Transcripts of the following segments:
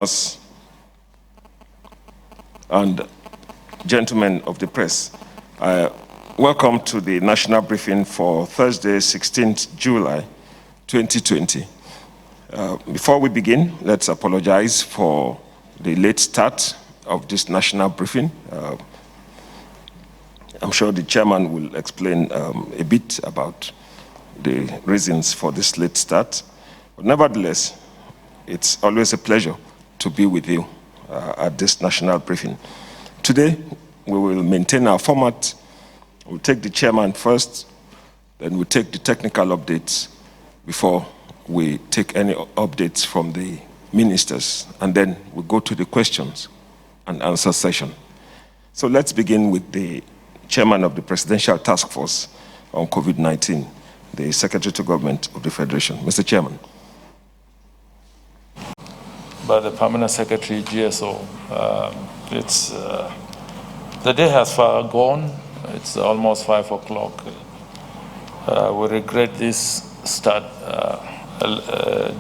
us and gentlemen of the press, welcome to the national briefing for Thursday, 16th July, 2020. Before we begin, let's apologize for the late start of this national briefing. I'm sure the chairman will explain a bit about the reasons for this late start. But nevertheless, it's always a pleasure to be with you at this national briefing. Today, we will maintain our format. We'll take the chairman first, then we'll take the technical updates before we take any updates from the ministers, and then we'll go to the questions and answer session. So let's begin with the chairman of the Presidential Task Force on COVID-19, the Secretary to Government of the Federation. Mr. Chairman. By the Permanent Secretary, GSO. The day has far gone. It's almost 5 o'clock. We regret this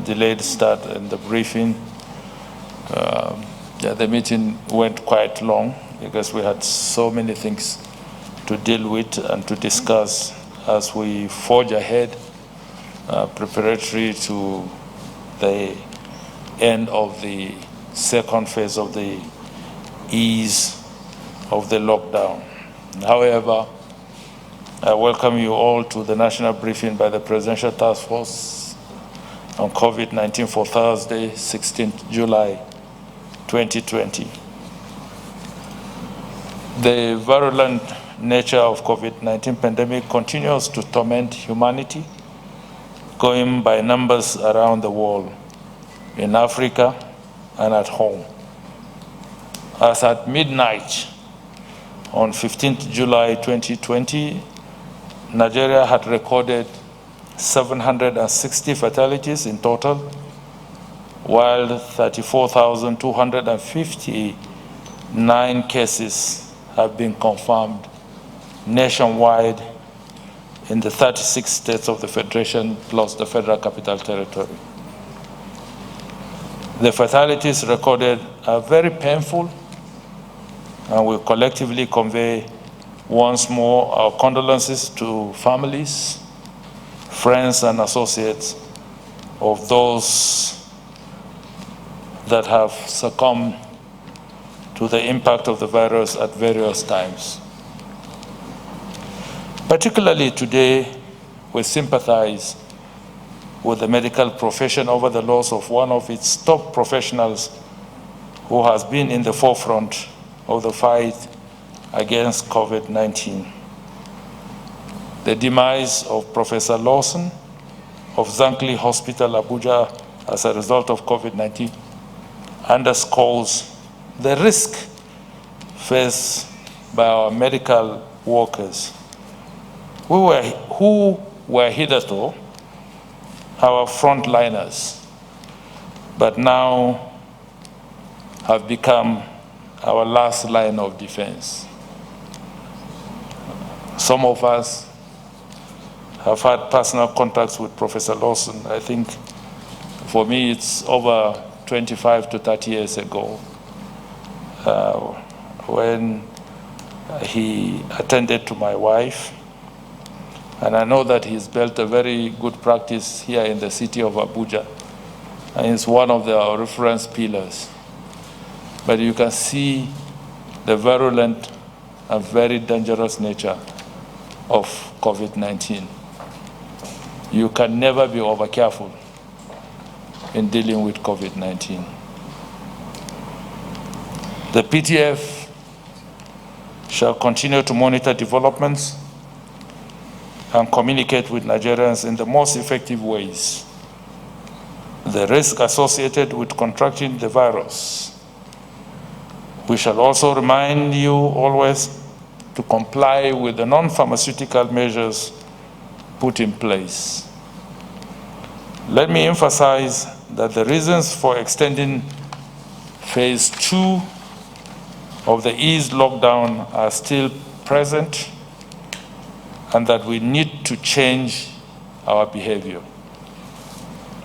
delayed start in the briefing. The meeting went quite long because we had so many things to deal with and to discuss as we forge ahead, preparatory to the end of the second phase of the ease of the lockdown. However, I welcome you all to the national briefing by the Presidential Task Force on COVID-19 for Thursday, 16th July, 2020. The virulent nature of COVID-19 pandemic continues to torment humanity, going by numbers around the world, in Africa and at home. As at midnight on 15th July 2020, Nigeria had recorded 760 fatalities in total, while 34,259 cases have been confirmed nationwide in the 36 states of the Federation plus the Federal Capital Territory. The fatalities recorded are very painful, and we collectively convey once more our condolences to families, friends, and associates of those that have succumbed to the impact of the virus at various times. Particularly today, we sympathize with the medical profession over the loss of one of its top professionals who has been in the forefront of the fight against COVID-19. The demise of Professor Lawson of Zankli Hospital, Abuja, as a result of COVID-19 underscores the risk faced by our medical workers who were hitherto our frontliners, but now have become our last line of defense. Some of us have had personal contacts with Professor Lawson. I think for me it's over 25 to 30 years ago when he attended to my wife. And I know that he's built a very good practice here in the city of Abuja, and it's one of our reference pillars. But you can see the virulent and very dangerous nature of COVID-19. You can never be over careful in dealing with COVID-19. The PTF shall continue to monitor developments and communicate with Nigerians in the most effective ways. The risk associated with contracting the virus. We shall also remind you always to comply with the non-pharmaceutical measures put in place. Let me emphasize that the reasons for extending phase 2 of the eased lockdown are still present, and that we need to change our behavior.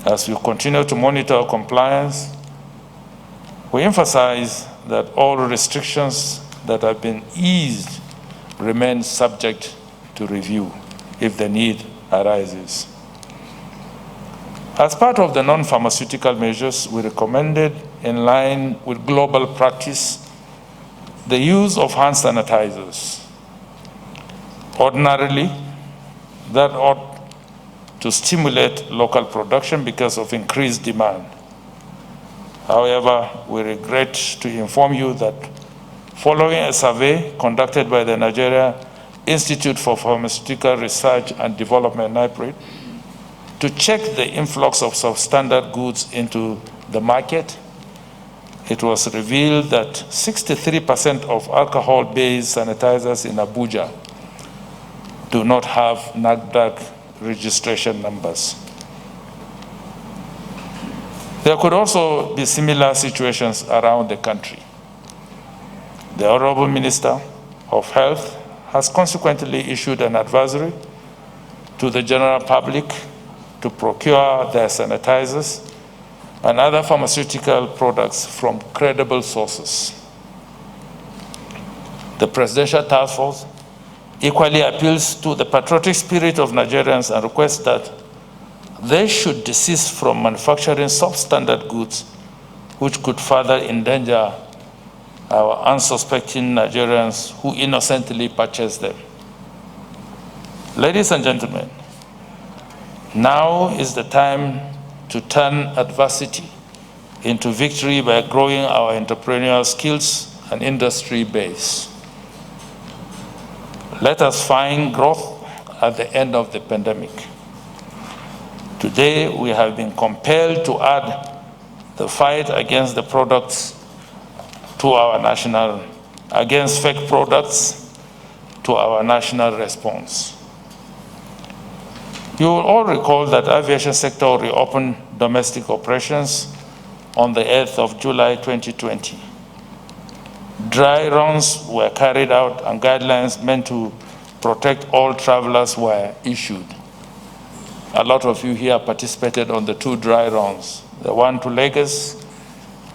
As we continue to monitor compliance We emphasize that all restrictions that have been eased remain subject to review if the need arises. As part of the non-pharmaceutical measures, we recommended, in line with global practice, the use of hand sanitizers. Ordinarily, that ought to stimulate local production because of increased demand. However, we regret to inform you that following a survey conducted by the Nigeria Institute for Pharmaceutical Research and Development, NIPRID, to check the influx of substandard goods into the market, it was revealed that 63% of alcohol-based sanitizers in Abuja do not have NAFDAC registration numbers. There could also be similar situations around the country. The Honorable Minister of Health has consequently issued an advisory to the general public to procure their sanitizers and other pharmaceutical products from credible sources. The Presidential Task Force equally appeals to the patriotic spirit of Nigerians and requests that they should desist from manufacturing substandard goods which could further endanger our unsuspecting Nigerians who innocently purchase them. Ladies and gentlemen, now is the time to turn adversity into victory by growing our entrepreneurial skills and industry base. Let us find growth at the end of the pandemic. Today, we have been compelled to add the fight against the products to our national, against fake products to our national response. You will all recall that the aviation sector reopened domestic operations on the 8th of July 2020. Dry runs were carried out and guidelines meant to protect all travelers were issued. A lot of you here participated on the 2 dry runs, the one to Lagos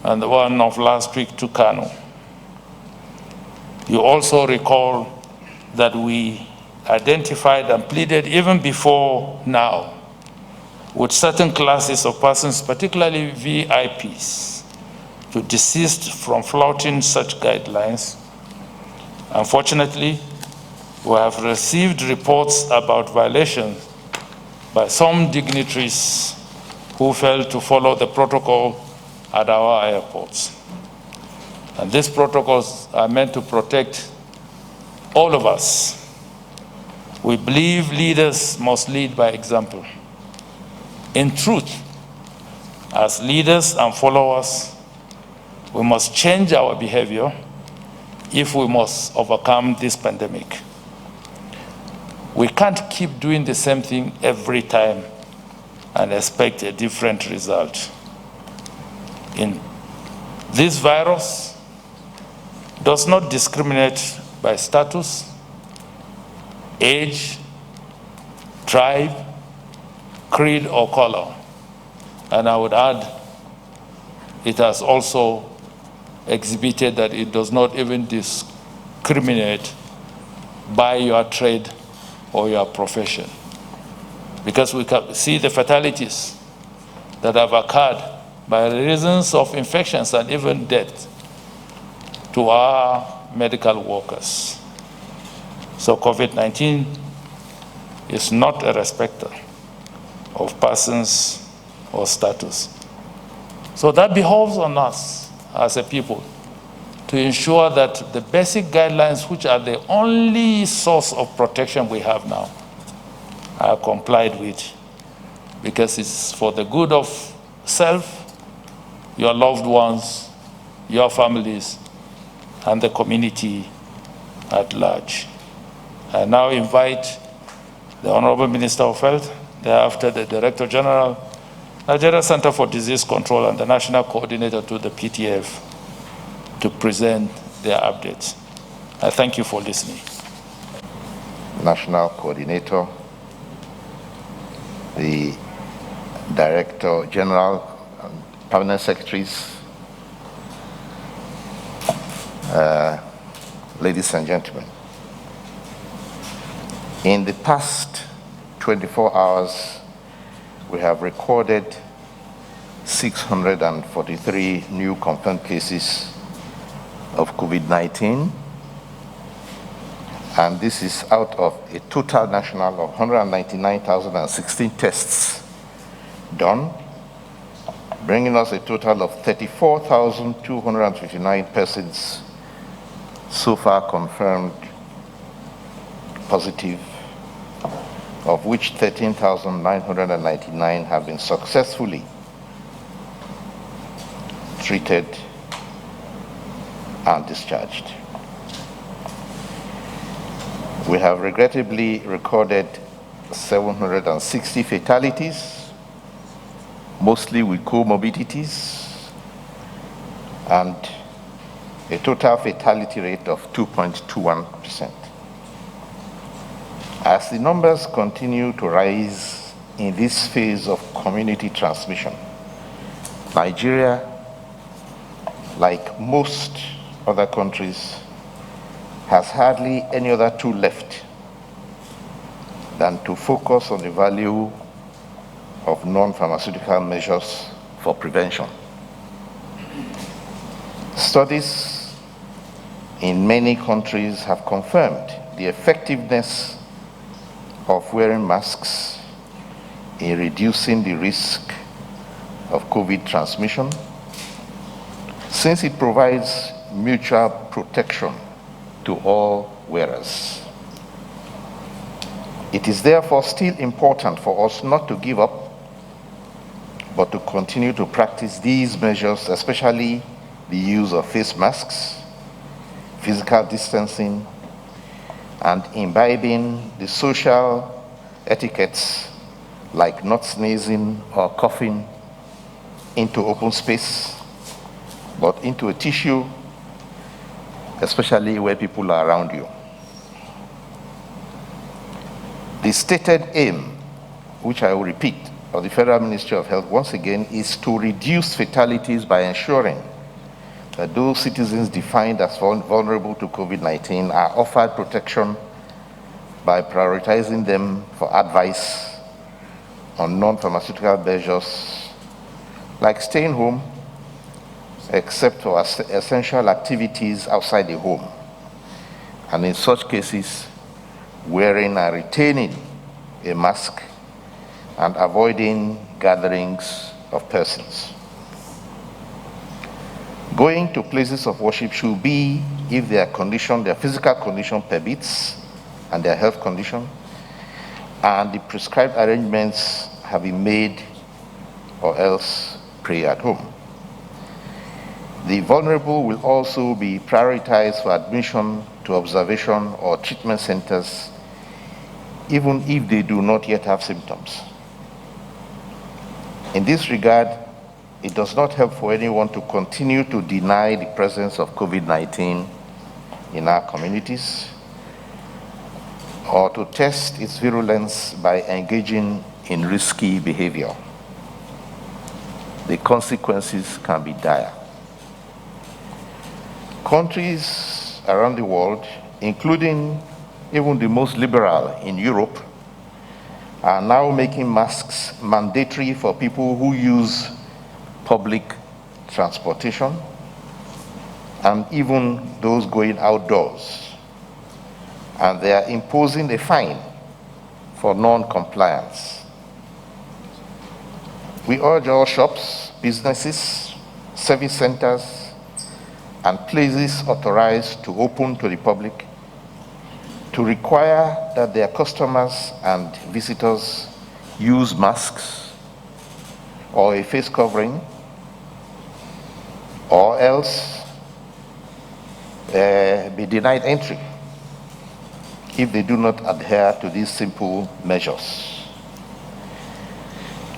and the one of last week to Kano. You also recall that we identified and pleaded even before now with certain classes of persons, particularly VIPs, to desist from flouting such guidelines. Unfortunately, we have received reports about violations by some dignitaries who failed to follow the protocol at our airports. And these protocols are meant to protect all of us. We believe leaders must lead by example. In truth, as leaders and followers, we must change our behavior if we must overcome this pandemic. We can't keep doing the same thing every time and expect a different result. This virus does not discriminate by status, age, tribe, creed, or color. And I would add, it has also exhibited that it does not even discriminate by your trade or your profession. Because we can see the fatalities that have occurred by reasons of infections and even death to our medical workers. So COVID-19 is not a respecter of persons or status. So that behoves on us as a people to ensure that the basic guidelines, which are the only source of protection we have now, are complied with, because it's for the good of self, your loved ones, your families, and the community at large. I now invite the Honorable Minister of Health, thereafter the Director General, Nigeria Center for Disease Control, and the National Coordinator to the PTF to present their updates. I thank you for listening. National Coordinator, the Director General and Permanent Secretaries, Ladies and gentlemen, in the past 24 hours, we have recorded 643 new confirmed cases of COVID-19, and this is out of a total national of 199,016 tests done, bringing us a total of 34,259 persons so far confirmed positive, of which 13,999 have been successfully treated and discharged. We have regrettably recorded 760 fatalities, mostly with comorbidities, and a total fatality rate of 2.21%. As the numbers continue to rise in this phase of community transmission, Nigeria, like most other countries, has hardly any other tool left than to focus on the value of non-pharmaceutical measures for prevention. Studies in many countries have confirmed the effectiveness of wearing masks in reducing the risk of COVID transmission, since it provides mutual protection to all wearers. It is therefore still important for us not to give up, but to continue to practice these measures, especially the use of face masks, physical distancing, and imbibing the social etiquettes like not sneezing or coughing into open space, but into a tissue, especially where people are around you. The stated aim, which I will repeat, of the Federal Ministry of Health once again, is to reduce fatalities by ensuring that those citizens defined as vulnerable to COVID-19 are offered protection by prioritizing them for advice on non-pharmaceutical measures like staying home, except for essential activities outside the home, and in such cases, wearing and retaining a mask and avoiding gatherings of persons. Going to places of worship should be if their condition, their physical condition permits, and their health condition, and the prescribed arrangements have been made, or else pray at home. The vulnerable will also be prioritized for admission to observation or treatment centers, even if they do not yet have symptoms. In this regard, it does not help for anyone to continue to deny the presence of COVID-19 in our communities, or to test its virulence by engaging in risky behavior. The consequences can be dire. Countries around the world, including even the most liberal in Europe, are now making masks mandatory for people who use public transportation and even those going outdoors. And they are imposing a fine for non-compliance. We urge all shops, businesses, service centers, and places authorized to open to the public to require that their customers and visitors use masks or a face covering, or else be denied entry if they do not adhere to these simple measures.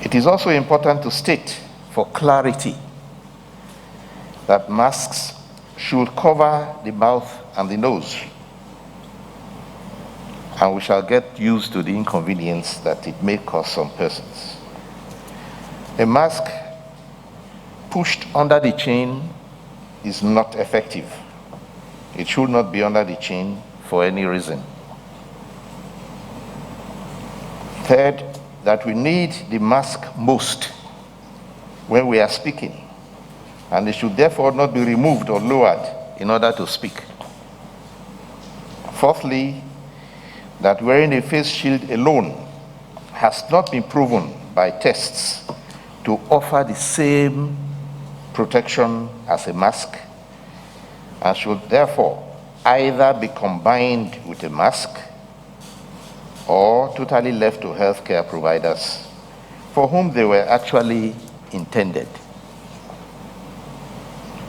It is also important to state for clarity that masks should cover the mouth and the nose, and we shall get used to the inconvenience that it may cause some persons. A mask pushed under the chin is not effective. It should not be under the chin for any reason. Third, that we need the mask most when we are speaking, and it should therefore not be removed or lowered in order to speak. Fourthly, that wearing a face shield alone has not been proven by tests to offer the same protection as a mask, and should therefore either be combined with a mask or totally left to healthcare providers for whom they were actually intended.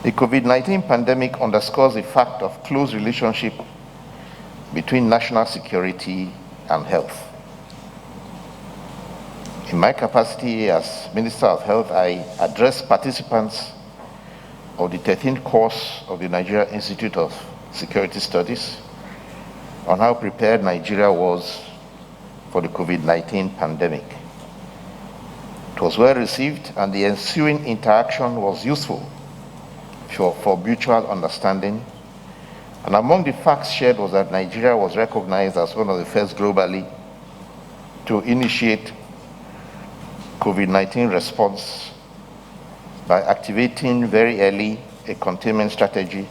The COVID-19 pandemic underscores the fact of close relationship between national security and health. In my capacity as Minister of Health, I addressed participants of the 13th course of the Nigeria Institute of Security Studies on how prepared Nigeria was for the COVID-19 pandemic. It was well received, and the ensuing interaction was useful for mutual understanding. And among the facts shared was that Nigeria was recognized as one of the first globally to initiate COVID-19 response by activating very early a containment strategy,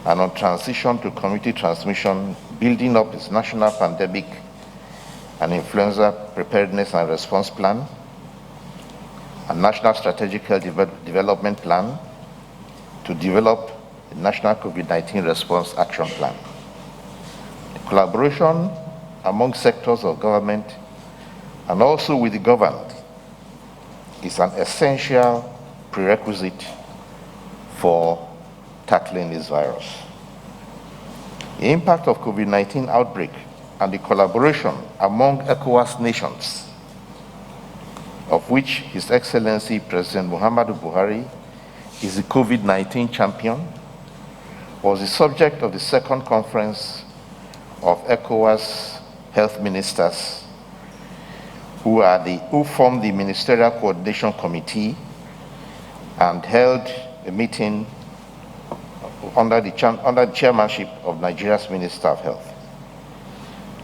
and on transition to community transmission, building up its national pandemic and influenza preparedness and response plan, a national strategic health development plan to develop a national COVID-19 response action plan. The collaboration among sectors of government and also with the governed is an essential prerequisite for tackling this virus. The impact of COVID-19 outbreak and the collaboration among ECOWAS nations, of which His Excellency President Muhammadu Buhari is the COVID-19 champion, was the subject of the second conference of ECOWAS health ministers who formed the Ministerial Coordination Committee and held a meeting under the chairmanship of Nigeria's Minister of Health.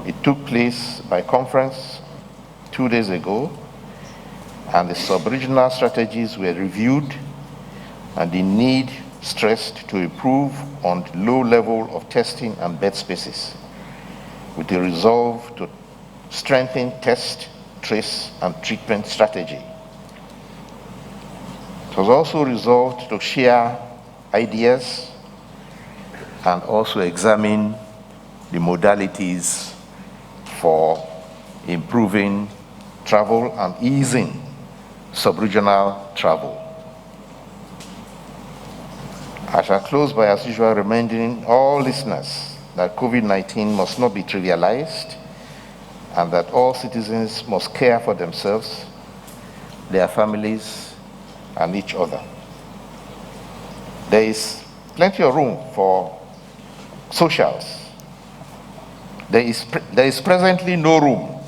It took place by conference 2 days ago, and the sub-regional strategies were reviewed and the need stressed to improve on the low level of testing and bed spaces, with a resolve to strengthen test, trace, and treatment strategy. It was also resolved to share ideas and also examine the modalities for improving travel and easing sub-regional travel. I shall close by, as usual, reminding all listeners that COVID-19 must not be trivialized and that all citizens must care for themselves, their families, and each other. There is plenty of room for socials. There is presently no room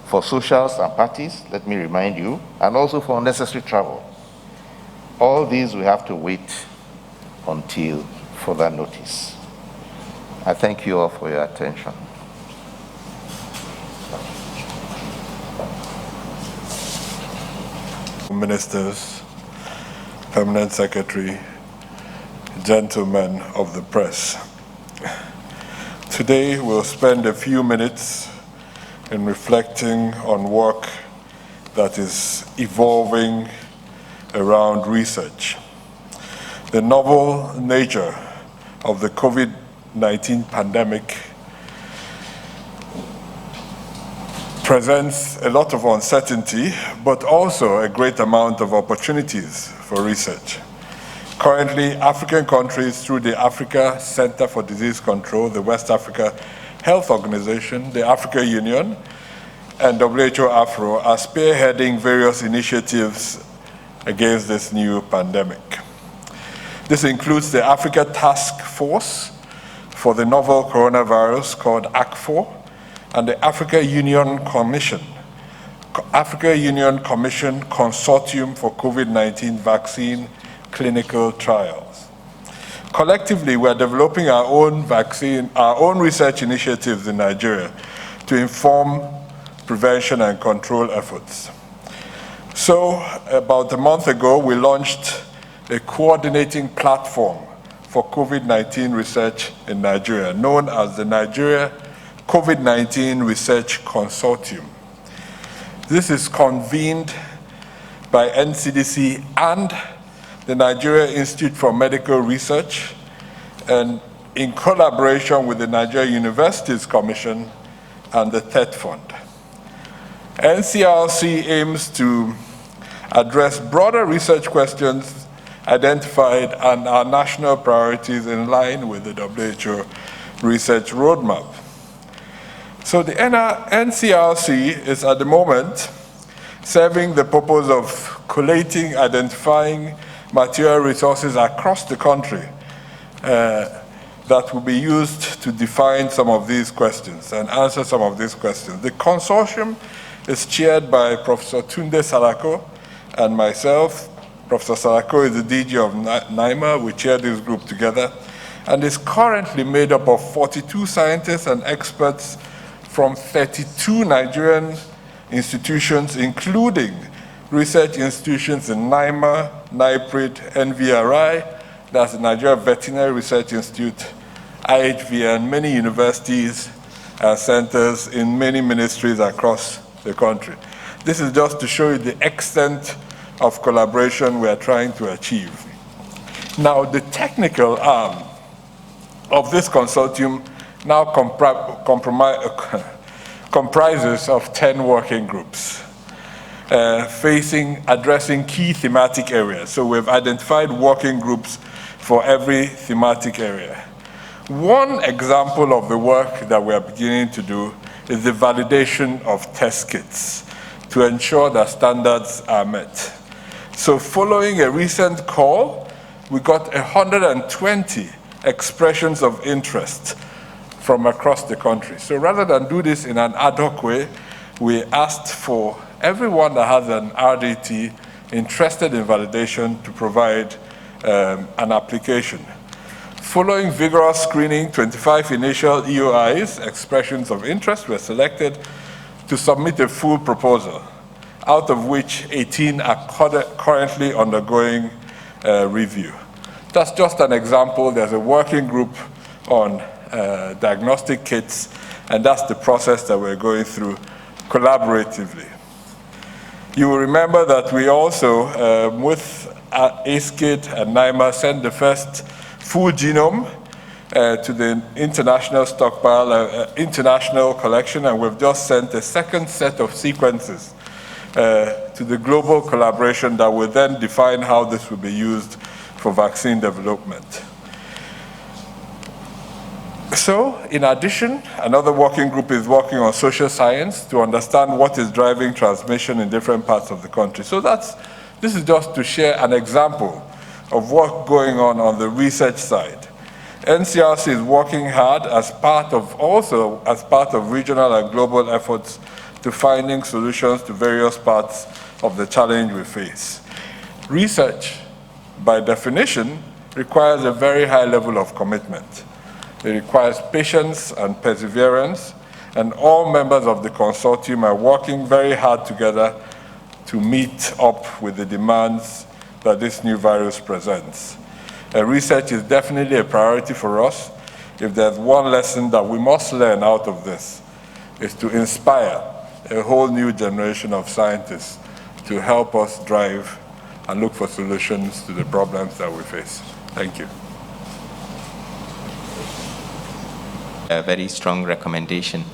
for socials and parties, let me remind you, and also for unnecessary travel. All these we have to wait until further notice. I thank you all for your attention. Ministers, Permanent Secretary, gentlemen of the press. Today we'll spend a few minutes in reflecting on work that is evolving around research. The novel nature of the COVID-19 pandemic presents a lot of uncertainty, but also a great amount of opportunities for research. Currently, African countries, through the Africa Center for Disease Control, the West Africa Health Organization, the Africa Union, and WHO Afro, are spearheading various initiatives against this new pandemic. This includes the Africa Task Force for the novel coronavirus, called ACFOR, and the Africa Union Commission Consortium for COVID-19 Vaccine Clinical Trials. Collectively, we are developing our own vaccine, our own research initiatives in Nigeria to inform prevention and control efforts. So, about a month ago, we launched a coordinating platform for COVID-19 research in Nigeria, known as the Nigeria COVID-19 Research Consortium. This is convened by NCDC and the Nigeria Institute for Medical Research, and in collaboration with the Nigeria Universities Commission and the TED Fund. NCRC aims to address broader research questions identified and our national priorities in line with the WHO research roadmap. So the NCRC is at the moment serving the purpose of collating, identifying material resources across the country that will be used to define some of these questions and answer some of these questions. The consortium is chaired by Professor Tunde Salako and myself. Professor Salako is the DG of NIMA. We chair this group together, and is currently made up of 42 scientists and experts from 32 Nigerian institutions, including research institutions in NIMA, NIPRID, NVRI, that's the Nigeria Veterinary Research Institute, IHV, and many universities and centers in many ministries across the country. This is just to show you the extent of collaboration we are trying to achieve. Now, the technical arm of this consortium now comprises of 10 working groups addressing key thematic areas. So we've identified working groups for every thematic area. One example of the work that we are beginning to do is the validation of test kits to ensure that standards are met. So following a recent call, we got 120 expressions of interest from across the country. So rather than do this in an ad hoc way, we asked for everyone that has an RDT interested in validation to provide an application. Following vigorous screening, 25 initial EOIs, expressions of interest, were selected to submit a full proposal, out of which 18 are currently undergoing review. That's just an example. There's a working group on diagnostic kits, and that's the process that we're going through collaboratively. You will remember that we also, with ACEKIT and NIMA, sent the first full genome to the international stockpile, international collection, and we've just sent a second set of sequences to the global collaboration that will then define how this will be used for vaccine development. So, in addition, another working group is working on social science to understand what is driving transmission in different parts of the country. So this is just to share an example of work going on the research side. NCRC is working hard as part of regional and global efforts to finding solutions to various parts of the challenge we face. Research, by definition, requires a very high level of commitment. It requires patience and perseverance, and all members of the consortium are working very hard together to meet up with the demands that this new virus presents. Research is definitely a priority for us. If there's one lesson that we must learn out of this, is to inspire a whole new generation of scientists to help us drive and look for solutions to the problems that we face. Thank you. A very strong recommendation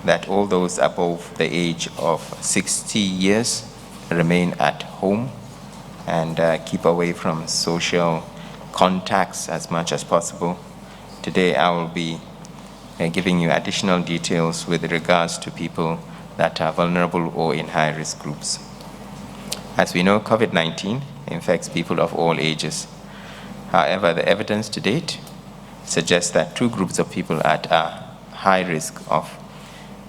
that all those above the age of 60 years remain at home and keep away from social contacts as much as possible. Today I will be giving you additional details with regards to people that are vulnerable or in high-risk groups. As we know, COVID-19 infects people of all ages. However, the evidence to date suggests that two groups of people at a high risk of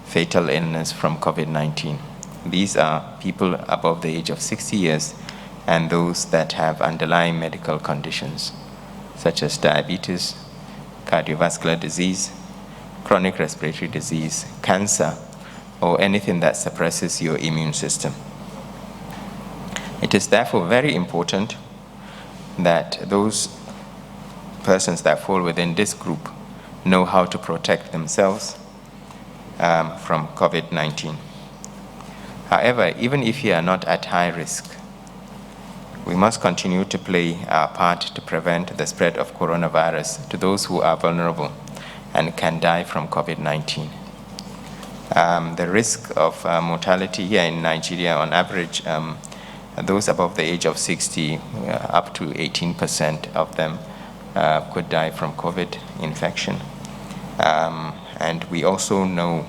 fatal illness from COVID-19. These are people above the age of 60 years and those that have underlying medical conditions. such as diabetes, cardiovascular disease, chronic respiratory disease, cancer, or anything that suppresses your immune system. It is therefore very important that those persons that fall within this group know how to protect themselves from COVID-19. However, even if you are not at high risk, we must continue to play our part to prevent the spread of coronavirus to those who are vulnerable and can die from COVID-19. The risk of mortality here in Nigeria, on average, those above the age of 60, up to 18% of them could die from COVID infection. And we also know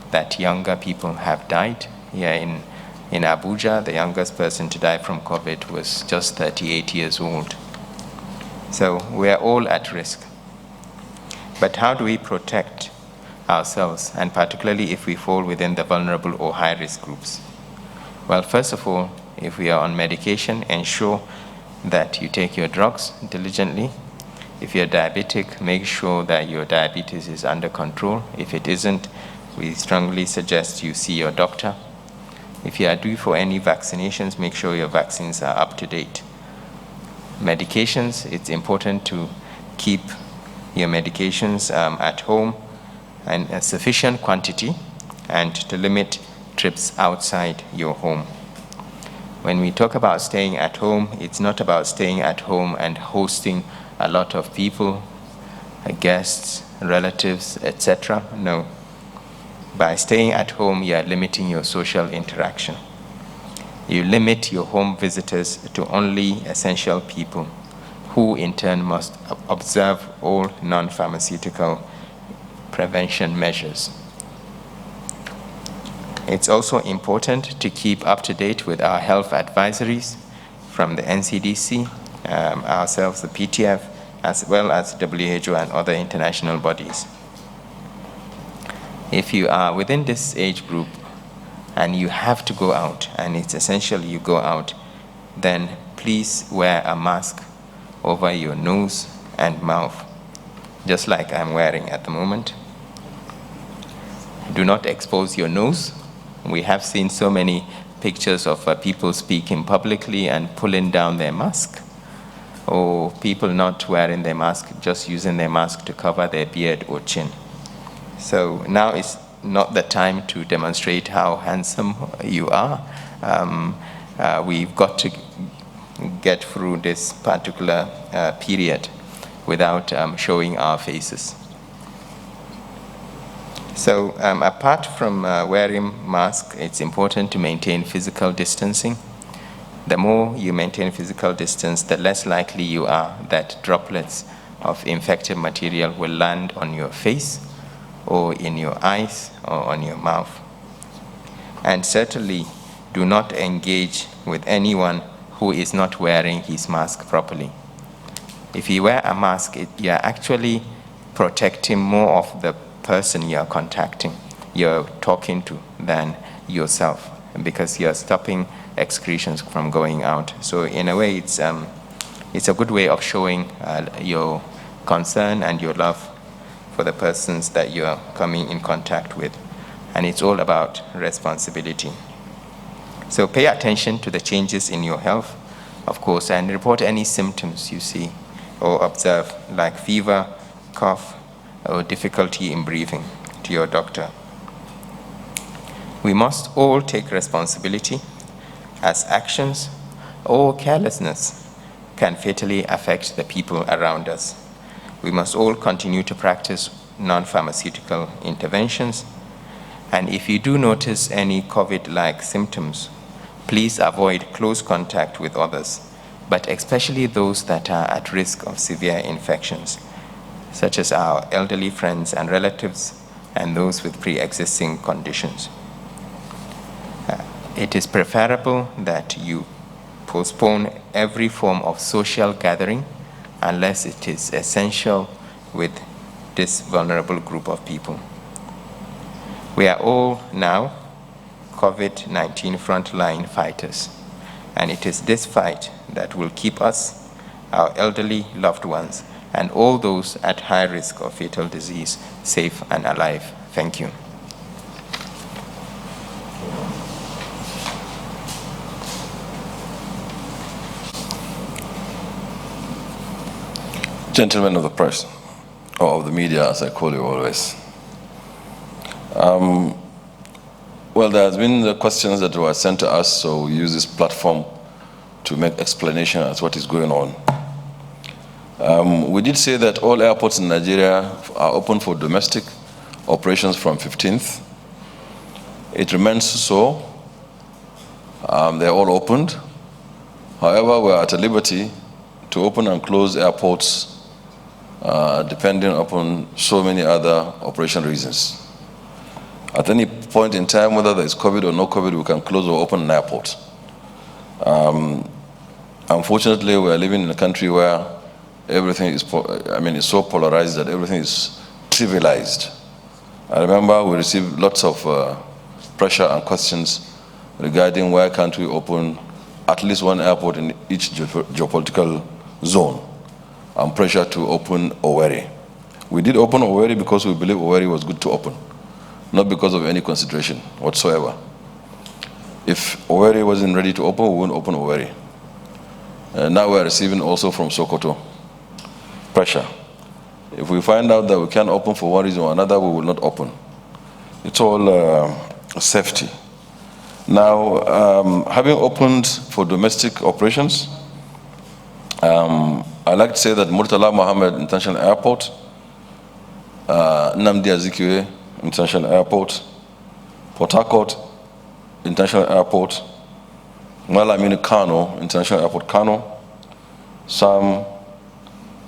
that younger people have died. Here in Abuja, the youngest person to die from COVID was just 38 years old. So we are all at risk. But how do we protect ourselves, and particularly if we fall within the vulnerable or high-risk groups? Well, first of all, if we are on medication, ensure that you take your drugs diligently. If you're diabetic, make sure that your diabetes is under control. If it isn't, we strongly suggest you see your doctor. If you are due for any vaccinations, make sure your vaccines are up to date. Medications, it's important to keep your medications at home in a sufficient quantity and to limit trips outside your home. When we talk about staying at home, it's not about staying at home and hosting a lot of people, guests, relatives, etc. No. By staying at home, you are limiting your social interaction. You limit your home visitors to only essential people, who in turn must observe all non-pharmaceutical prevention measures. It's also important to keep up to date with our health advisories from the NCDC, ourselves, the PTF, as well as WHO and other international bodies. If you are within this age group and you have to go out, and it's essential you go out, then please wear a mask over your nose and mouth, just like I'm wearing at the moment. Do not expose your nose. We have seen so many pictures of people speaking publicly and pulling down their mask, or people not wearing their mask, just using their mask to cover their beard or chin. So now is not the time to demonstrate how handsome you are. We've got to get through this particular period without showing our faces. So apart from wearing masks, it's important to maintain physical distancing. The more you maintain physical distance, the less likely you are that droplets of infected material will land on your face or in your eyes or on your mouth. And certainly do not engage with anyone who is not wearing his mask properly. If you wear a mask, you are actually protecting more of the person you're contacting, you're talking to, than yourself, because you're stopping excretions from going out. So in a way, it's a good way of showing your concern and your love for the persons that you're coming in contact with. And it's all about responsibility. So pay attention to the changes in your health, of course, and report any symptoms you see or observe, like fever, cough, or difficulty in breathing, to your doctor. We must all take responsibility, as actions or carelessness can fatally affect the people around us. We must all continue to practice non-pharmaceutical interventions, and if you do notice any COVID-like symptoms, please avoid close contact with others, but especially those that are at risk of severe infections, such as our elderly friends and relatives and those with pre-existing conditions. It is preferable that you postpone every form of social gathering unless it is essential with this vulnerable group of people. We are all now COVID-19 frontline fighters, and it is this fight that will keep us, our elderly loved ones, and all those at high risk of fatal disease safe and alive. Thank you. Gentlemen of the press, or of the media as I call you always. Well, there has been the questions that were sent to us, so we use this platform to make explanation as what is going on. We did say that all airports in Nigeria are open for domestic operations from 15th. It remains so. They're all opened. However, we're at a liberty to open and close airports depending upon so many other operation reasons. At any point in time, whether there is COVID or no COVID, we can close or open an airport. Unfortunately, we are living in a country where everything is, it's so polarized that everything is trivialized. I remember we received lots of pressure and questions regarding why can't we open at least one airport in each geopolitical zone, and pressure to open Owerri. We did open Owerri because we believe Owerri was good to open, not because of any consideration whatsoever. If Owerri wasn't ready to open, we wouldn't open Owerri. Now we're receiving also from Sokoto pressure. If we find out that we can't open for one reason or another, we will not open. It's all safety. Now, having opened for domestic operations, I'd like to say that Murtala Mohammed International Airport, Nnamdi Azikiwe International Airport, Port Harcourt International Airport, Malamini Kano International Airport Kano, Sam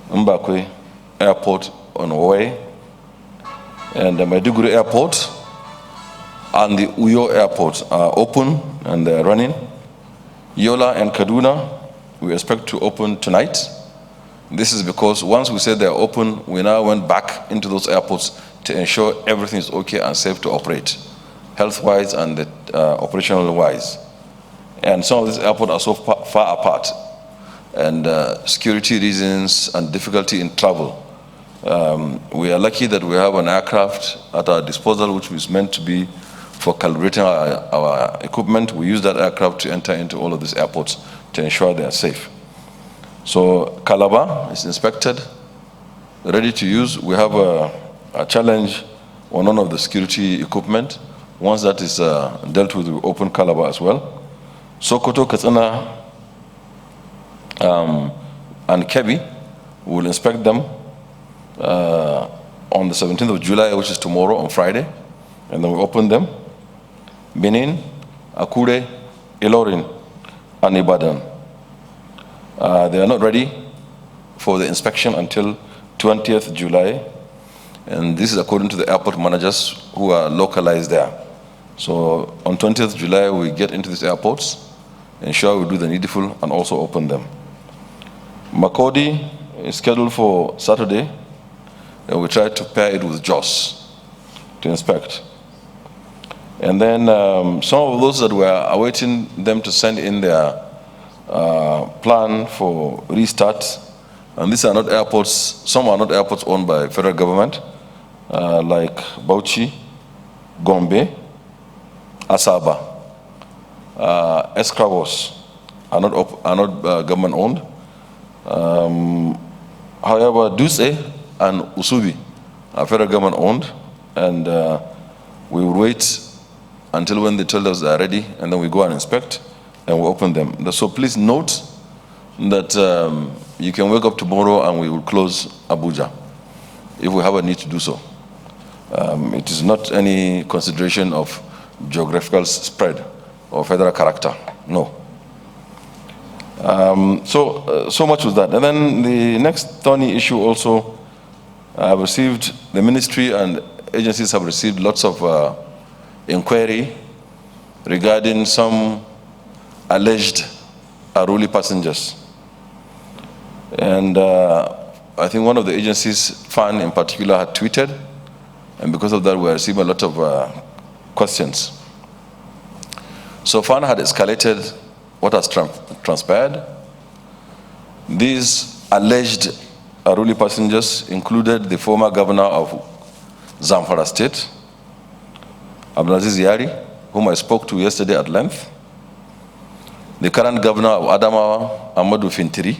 Mbakwe Airport on Owerri, and the Maiduguri Airport and the Uyo Airport are open and they're running. Yola and Kaduna, we expect to open tonight. This is because once we said they're open, we now went back into those airports to ensure everything is okay and safe to operate, health-wise and operational-wise. And some of these airports are so far apart, and security reasons and difficulty in travel. We are lucky that we have an aircraft at our disposal which is meant to be for calibrating our equipment. We use that aircraft to enter into all of these airports to ensure they are safe. So Calabar is inspected, ready to use. We have a challenge on none of the security equipment. Once that is dealt with, we open Calabar as well. Sokoto, Katsina, and Kebbi, we will inspect them on the 17th of July, which is tomorrow, on Friday, and then we open them. Benin, Akure, Ilorin, and Ibadan. They are not ready for the inspection until 20th July, and this is according to the airport managers who are localized there. So on 20th July, we get into these airports, ensure we do the needful, and also open them. Makodi is scheduled for Saturday, and we try to pair it with Jos to inspect. And then some of those that were awaiting them to send in their plan for restart, and these are not airports, some are not airports owned by federal government, like Bauchi, Gombe, Asaba, Escravos are not government owned. However, Duse and Usubi are federal government owned, and we will wait until when they tell us they are ready, and then we go and inspect and we open them. So please note that you can wake up tomorrow and we will close Abuja if we have a need to do so. It is not any consideration of geographical spread or federal character, no. So much was that. And then the next thorny issue also, I've received, the ministry and agencies have received lots of inquiry regarding some alleged Aruli passengers. And I think one of the agencies, FAN in particular, had tweeted, and because of that we received a lot of questions. So FAN had escalated what has transpired. These alleged unruly passengers included the former governor of Zamfara State, Abdulaziz Yari, whom I spoke to yesterday at length, the current governor of Adamawa, Amadou Fintiri.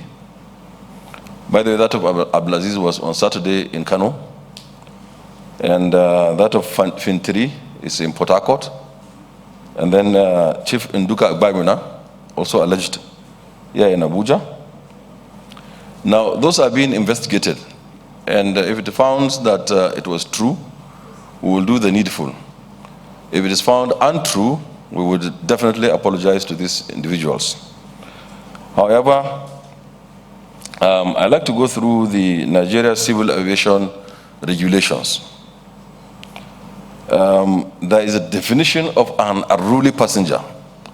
By the way, that of Abdulaziz was on Saturday in Kano, and that of Fintiri is in Port Harcourt, and then Chief Nduka Agbamina, also alleged here in Abuja. Now, those are being investigated, and if it found that it was true, we will do the needful. If it is found untrue, we would definitely apologize to these individuals. However, I'd like to go through the Nigeria Civil Aviation regulations. There is a definition of an unruly passenger.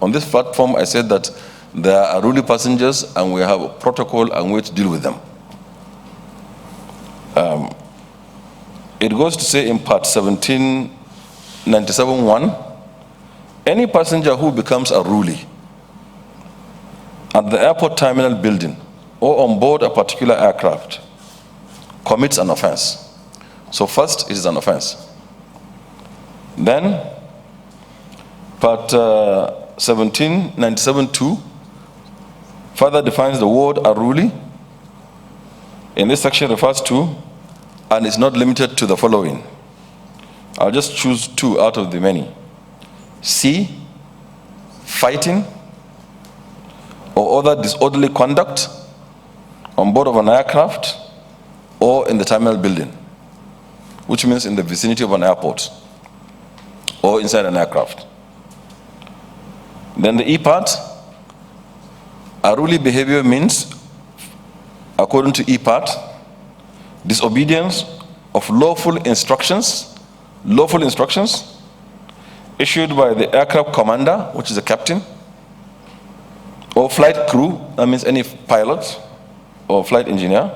On this platform, I said that there are unruly passengers and we have a protocol and way to deal with them. It goes to say in part 1797(1), any passenger who becomes unruly at the airport terminal building or on board a particular aircraft commits an offense. So first, it is an offense. Then, part 1797(2) further defines the word unruly. In this section refers to and is not limited to the following. I'll just choose two out of the many. C, fighting or other disorderly conduct on board of an aircraft or in the terminal building, which means in the vicinity of an airport or inside an aircraft. Then the E part, unruly behavior means, according to E part, disobedience of lawful instructions issued by the aircraft commander, which is the captain, or flight crew, that means any pilot or flight engineer,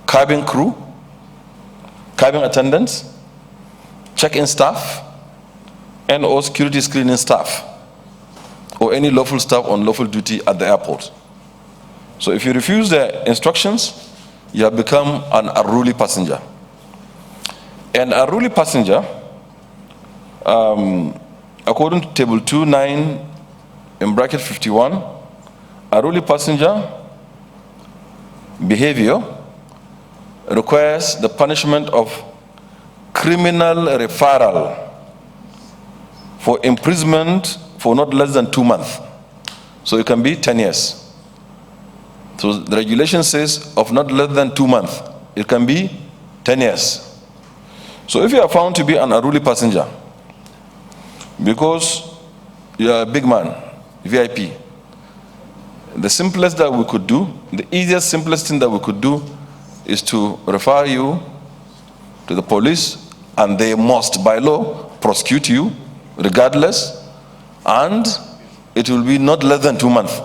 cabin crew, cabin attendants, check-in staff, and or security screening staff, or any lawful staff on lawful duty at the airport. So if you refuse their instructions, you have become an unruly passenger. An unruly passenger, according to table 2(9) in bracket 51, unruly passenger behavior requires the punishment of criminal referral for imprisonment for not less than 2 months. So it can be 10 years. So the regulation says of not less than 2 months. It can be 10 years. So if you are found to be an unruly passenger, because you are a big man, VIP, the simplest that we could do, the easiest, simplest thing that we could do is to refer you to the police, and they must, by law, prosecute you regardless, and it will be not less than 2 months.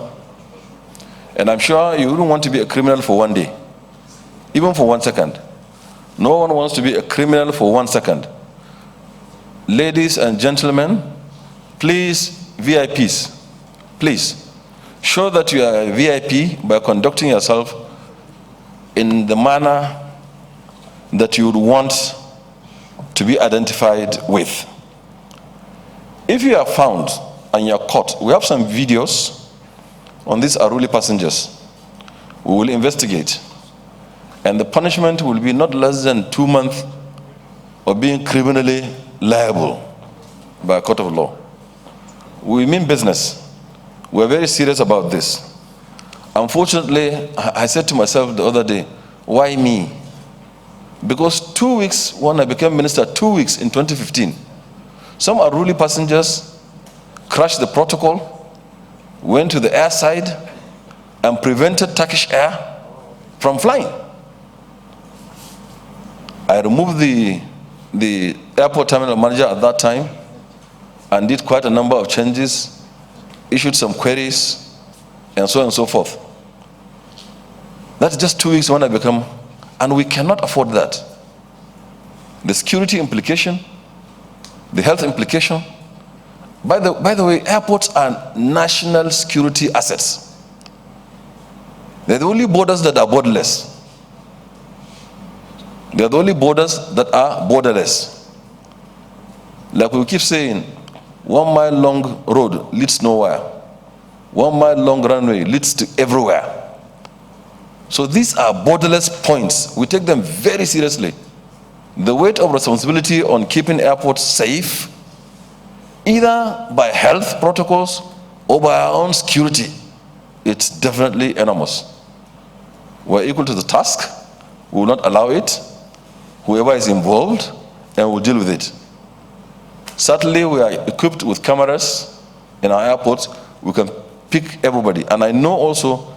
And I'm sure you wouldn't want to be a criminal for 1 day, even for 1 second. No one wants to be a criminal for 1 second. Ladies and gentlemen, please, VIPs, please, show that you are a VIP by conducting yourself in the manner that you would want to be identified with. If you are found and you are caught, we have some videos on these unruly passengers. We will investigate, and the punishment will be not less than 2 months of being criminally liable by a court of law. We mean business. We're very serious about this. Unfortunately, I said to myself the other day, why me? Because 2 weeks, when I became minister, 2 weeks in 2015, some unruly passengers crashed the protocol, went to the airside, and prevented Turkish Air from flying. I removed the airport terminal manager at that time and did quite a number of changes, issued some queries, and so on and so forth. That's just 2 weeks when I become, and we cannot afford that. The security implication, the health implication. By the way, airports are national security assets. They're the only borders that are borderless. They are the only borders that are borderless. Like we keep saying, 1 mile long road leads nowhere. 1 mile long runway leads to everywhere. So these are borderless points. We take them very seriously. The weight of responsibility on keeping airports safe, either by health protocols or by our own security, it's definitely enormous. We're equal to the task. We will not allow it. Whoever is involved, and we'll deal with it. Certainly, we are equipped with cameras in our airports. We can pick everybody. And I know also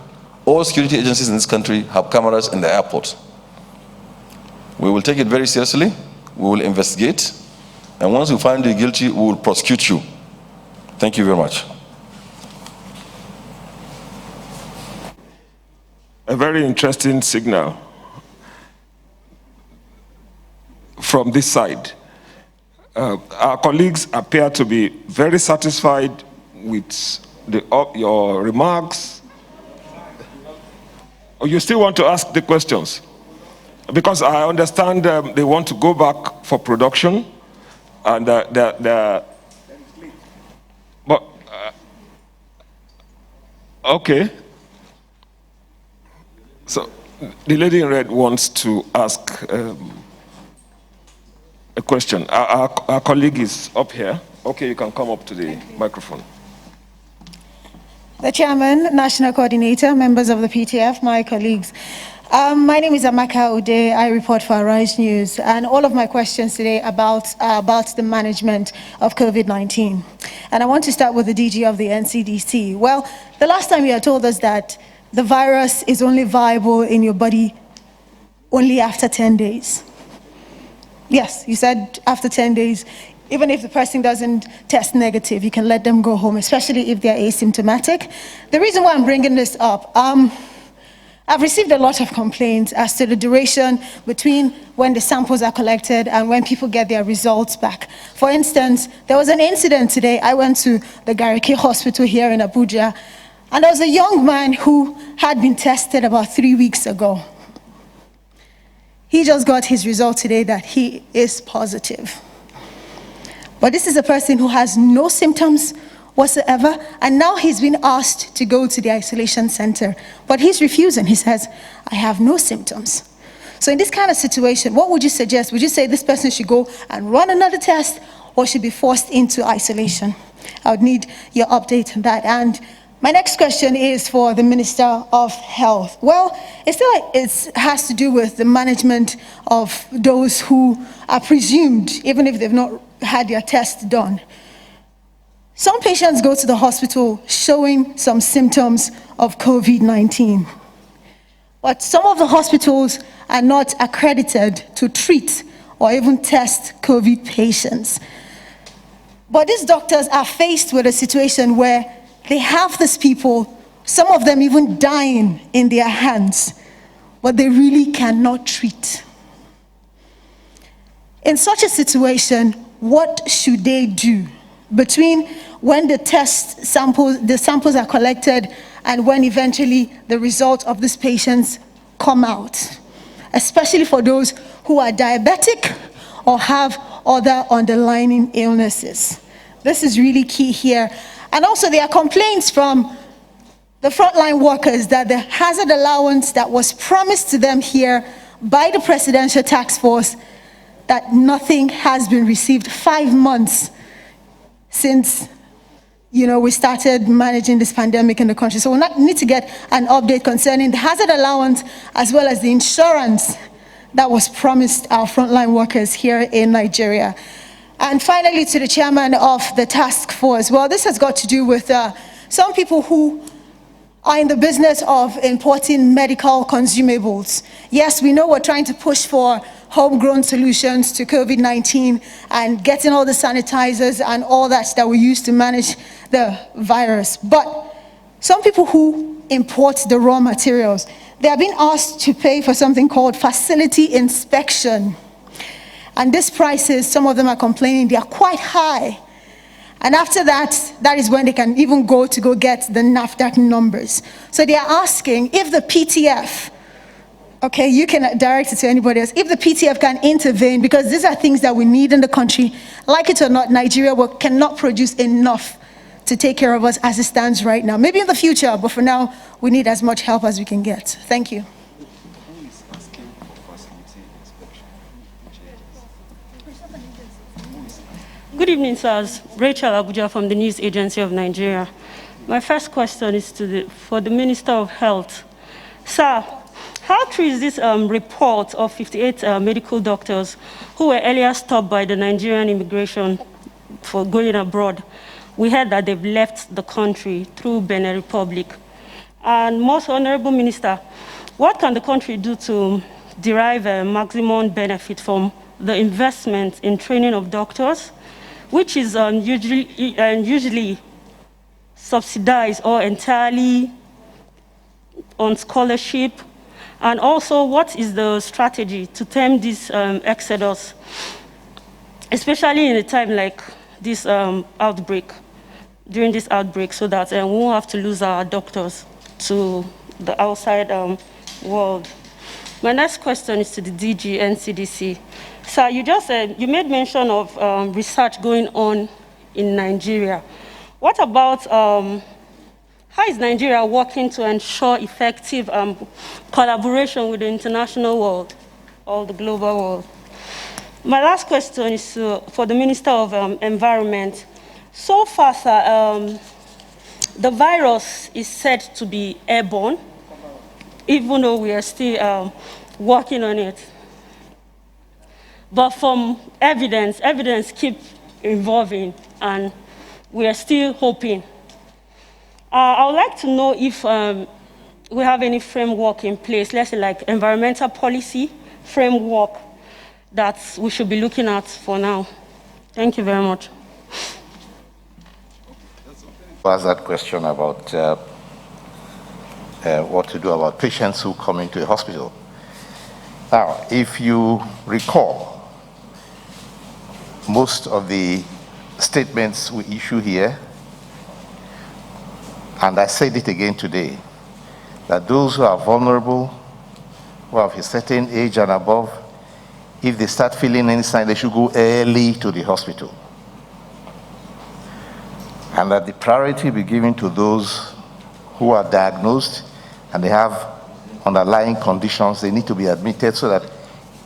all security agencies in this country have cameras in the airport. We will take it very seriously. We will investigate. And once we find you guilty, we will prosecute you. Thank you very much. A very interesting signal from this side. Our colleagues appear to be very satisfied with your remarks. Or you still want to ask the questions? Because I understand they want to go back for production, and but okay. So the lady in red wants to ask a question. Our colleague is up here. Okay, you can come up to the microphone. The Chairman, National Coordinator, members of the PTF, my colleagues. My name is Amaka Ude. I report for Arise News, and all of my questions today about the management of COVID-19. And I want to start with the DG of the NCDC. Well, the last time you had told us that the virus is only viable in your body only after 10 days. Yes, you said after 10 days, even if the person doesn't test negative, you can let them go home, especially if they're asymptomatic. The reason why I'm bringing this up, I've received a lot of complaints as to the duration between when the samples are collected and when people get their results back. For instance, there was an incident today. I went to the Gariki Hospital here in Abuja, and there was a young man who had been tested about 3 weeks ago. He just got his result today that he is positive. But this is a person who has no symptoms whatsoever, and now he's been asked to go to the isolation center. But he's refusing. He says, I have no symptoms. So in this kind of situation, what would you suggest? Would you say this person should go and run another test, or should be forced into isolation? I would need your update on that. And my next question is for the Minister of Health. Well, it has to do with the management of those who are presumed, even if they've not had their test done. Some patients go to the hospital showing some symptoms of COVID-19. But some of the hospitals are not accredited to treat or even test COVID patients. But these doctors are faced with a situation where they have these people, some of them even dying in their hands, but they really cannot treat. In such a situation, what should they do between when the samples are collected and when eventually the results of these patients come out, especially for those who are diabetic or have other underlying illnesses? This is really key here. And also there are complaints from the frontline workers that the hazard allowance that was promised to them here by the Presidential Task Force, that nothing has been received. 5 months since we started managing this pandemic in the country. So we'll need to get an update concerning the hazard allowance as well as the insurance that was promised our frontline workers here in Nigeria. And finally, to the chairman of the task force. Well, this has got to do with some people who are in the business of importing medical consumables. Yes, we know we're trying to push for homegrown solutions to COVID-19 and getting all the sanitizers and all that we use to manage the virus. But some people who import the raw materials, they are being asked to pay for something called facility inspection. And these prices, some of them are complaining, they are quite high. And after that, that is when they can even go get the NAFDAC numbers. So they are asking if the PTF Okay, you can direct it to anybody else. If the PTF can intervene, because these are things that we need in the country, like it or not, Nigeria cannot produce enough to take care of us as it stands right now. Maybe in the future, but for now, we need as much help as we can get. Thank you. Good evening, sirs. Rachel Abuja from the News Agency of Nigeria. My first question is for the Minister of Health. Sir, how true is this report of 58 medical doctors who were earlier stopped by the Nigerian immigration for going abroad? We heard that they've left the country through Benin Republic. And most honorable Minister, what can the country do to derive a maximum benefit from the investment in training of doctors, which is usually subsidized or entirely on scholarship? And also, what is the strategy to tame this exodus, especially in a time like this outbreak, during this outbreak, so that we won't have to lose our doctors to the outside world? My next question is to the DG NCDC. Sir, you just said, you made mention of research going on in Nigeria. What about, how is Nigeria working to ensure effective collaboration with the international world or the global world? My last question is for the Minister of Environment. So far, sir, the virus is said to be airborne, even though we are still working on it. But from evidence keeps evolving, and we are still hoping. I would like to know if we have any framework in place, let's say like environmental policy framework that we should be looking at for now. Thank you very much. Was that question about what to do about patients who come into a hospital. Now, if you recall, most of the statements we issue here, and I said it again today, that those who are vulnerable, who have a certain age and above, if they start feeling any sign, they should go early to the hospital. And that the priority be given to those who are diagnosed and they have underlying conditions, they need to be admitted so that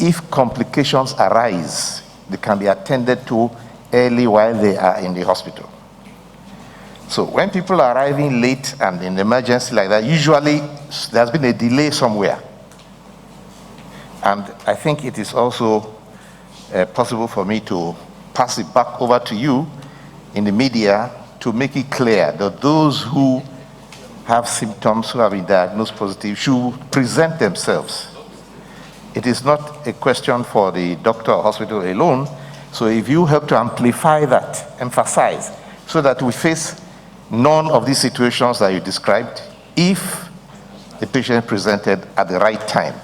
if complications arise, they can be attended to early while they are in the hospital. So when people are arriving late and in emergency like that, usually there's been a delay somewhere. And I think it is also possible for me to pass it back over to you in the media to make it clear that those who have symptoms, who have been diagnosed positive, should present themselves. It is not a question for the doctor or hospital alone. So if you help to amplify that, emphasize, so that we face none of these situations that you described if the patient presented at the right time.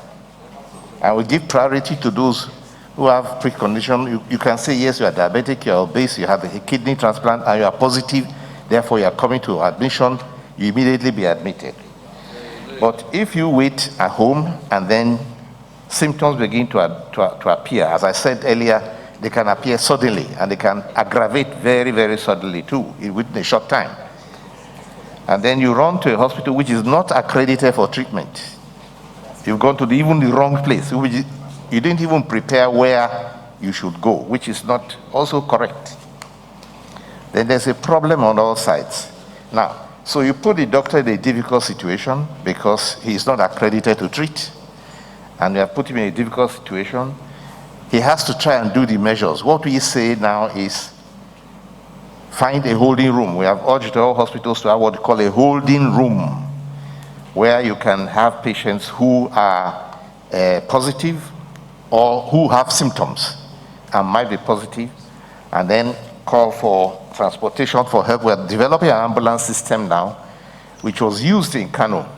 And we give priority to those who have precondition. You can say, yes, you are diabetic, you are obese, you have a kidney transplant, and you are positive, therefore you are coming to admission, you immediately be admitted. But if you wait at home and then symptoms begin to appear, as I said earlier, they can appear suddenly and they can aggravate very, very suddenly too, within a short time. And then you run to a hospital which is not accredited for treatment. You've gone to even the wrong place. You didn't even prepare where you should go, which is not also correct. Then there's a problem on all sides. Now, so you put the doctor in a difficult situation because he's not accredited to treat, and you have put him in a difficult situation. He has to try and do the measures. What we say now is find a holding room. We have urged all hospitals to have what we call a holding room, where you can have patients who are positive or who have symptoms and might be positive, and then call for transportation for help. We're developing an ambulance system now, which was used in Kano,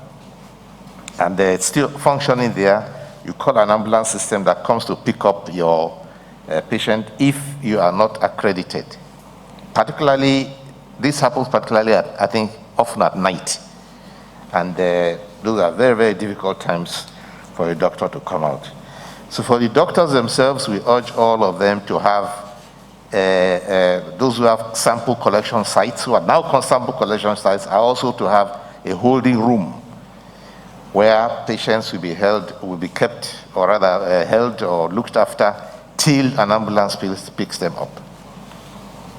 and it's still functioning there. You call an ambulance system that comes to pick up your patient if you are not accredited. Particularly, this happens particularly I think, often at night. And those are very, very difficult times for a doctor to come out. So for the doctors themselves, we urge all of them to have, those who have sample collection sites, who are now sample collection sites, are also to have a holding room where patients will be held, will be kept, or rather held or looked after till an ambulance picks them up.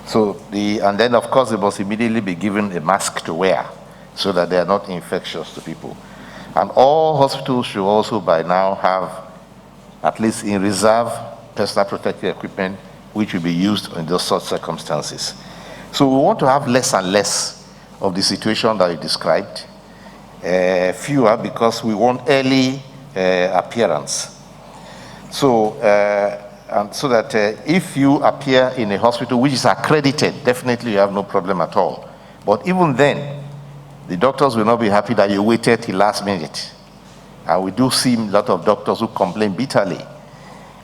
So and then of course they must immediately be given a mask to wear so that they are not infectious to people. And all hospitals should also by now have, at least in reserve, personal protective equipment which will be used in those such circumstances. So we want to have less and less of the situation that you described, fewer, because we want early appearance. So, and so that if you appear in a hospital which is accredited, definitely you have no problem at all. But even then, the doctors will not be happy that you waited till last minute. And we do see a lot of doctors who complain bitterly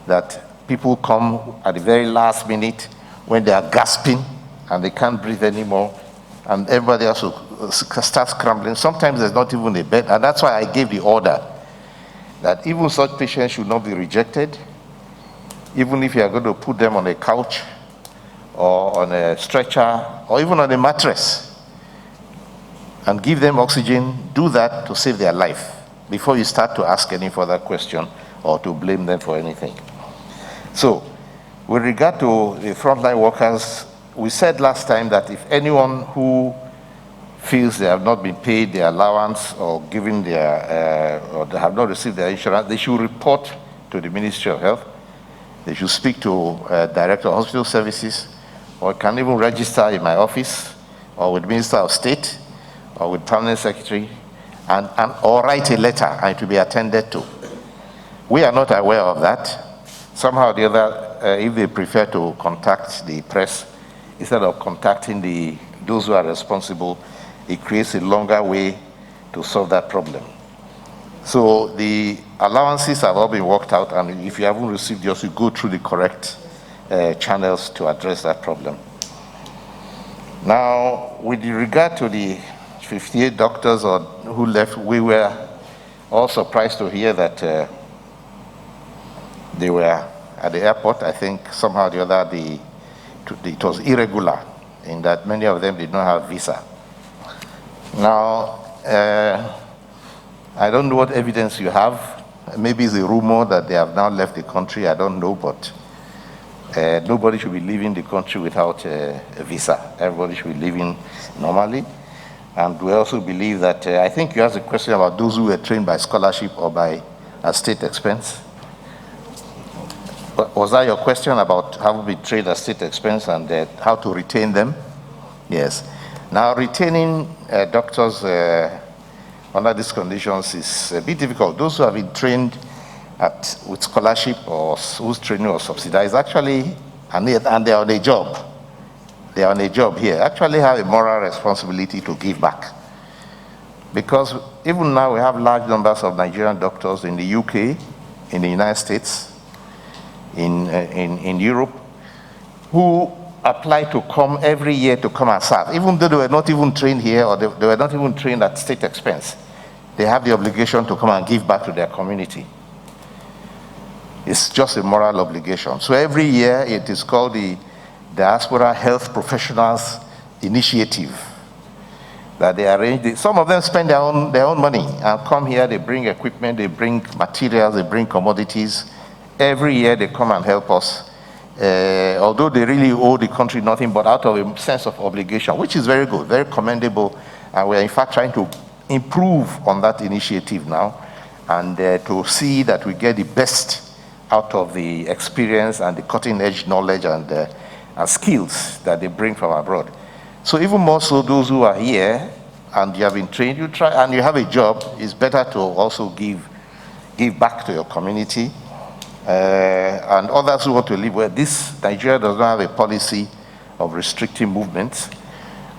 that people come at the very last minute when they are gasping and they can't breathe anymore, and everybody else will start scrambling. Sometimes there's not even a bed, and that's why I gave the order that even such patients should not be rejected, even if you are going to put them on a couch or on a stretcher or even on a mattress and give them oxygen. Do that to save their life before you start to ask any further question or to blame them for anything. So, with regard to the frontline workers, we said last time that if anyone who feels they have not been paid their allowance or given their, or they have not received their insurance, they should report to the Ministry of Health. They should speak to Director of Hospital Services, or can even register in my office, or with Minister of State, or with Permanent Secretary, or write a letter and it will be attended to. We are not aware of that. Somehow or the other, if they prefer to contact the press, instead of contacting those who are responsible, it creates a longer way to solve that problem. So the allowances have all been worked out, and if you haven't received yours, you go through the correct channels to address that problem. Now, with regard to the 58 doctors who left, we were all surprised to hear that they were at the airport. I think somehow or the other it was irregular in that many of them did not have visa. Now, I don't know what evidence you have. Maybe it's a rumor that they have now left the country. I don't know, but nobody should be leaving the country without a visa. Everybody should be living normally. And we also believe that, I think you asked a question about those who were trained by scholarship or by state expense. Was that your question about how to be trained at state expense and how to retain them? Yes. Now, retaining doctors under these conditions is a bit difficult. Those who have been trained with scholarship or whose training was subsidized actually, and they're on a job. They're on a job here, actually have a moral responsibility to give back. Because even now we have large numbers of Nigerian doctors in the UK, in the United States, in Europe, who apply to come every year to come and serve, even though they were not even trained here or they were not even trained at state expense. They have the obligation to come and give back to their community. It's just a moral obligation. So every year it is called the Diaspora Health Professionals Initiative that they arrange. Some of them spend their own money and come here, they bring equipment, they bring materials, they bring commodities. Every year they come and help us, although they really owe the country nothing, but out of a sense of obligation, which is very good, very commendable. And we're in fact trying to improve on that initiative now and to see that we get the best out of the experience and the cutting edge knowledge and skills that they bring from abroad. So even more so, those who are here and you have been trained, you try and you have a job, it's better to also give back to your community. And others who want to live where Nigeria does not have a policy of restricting movements,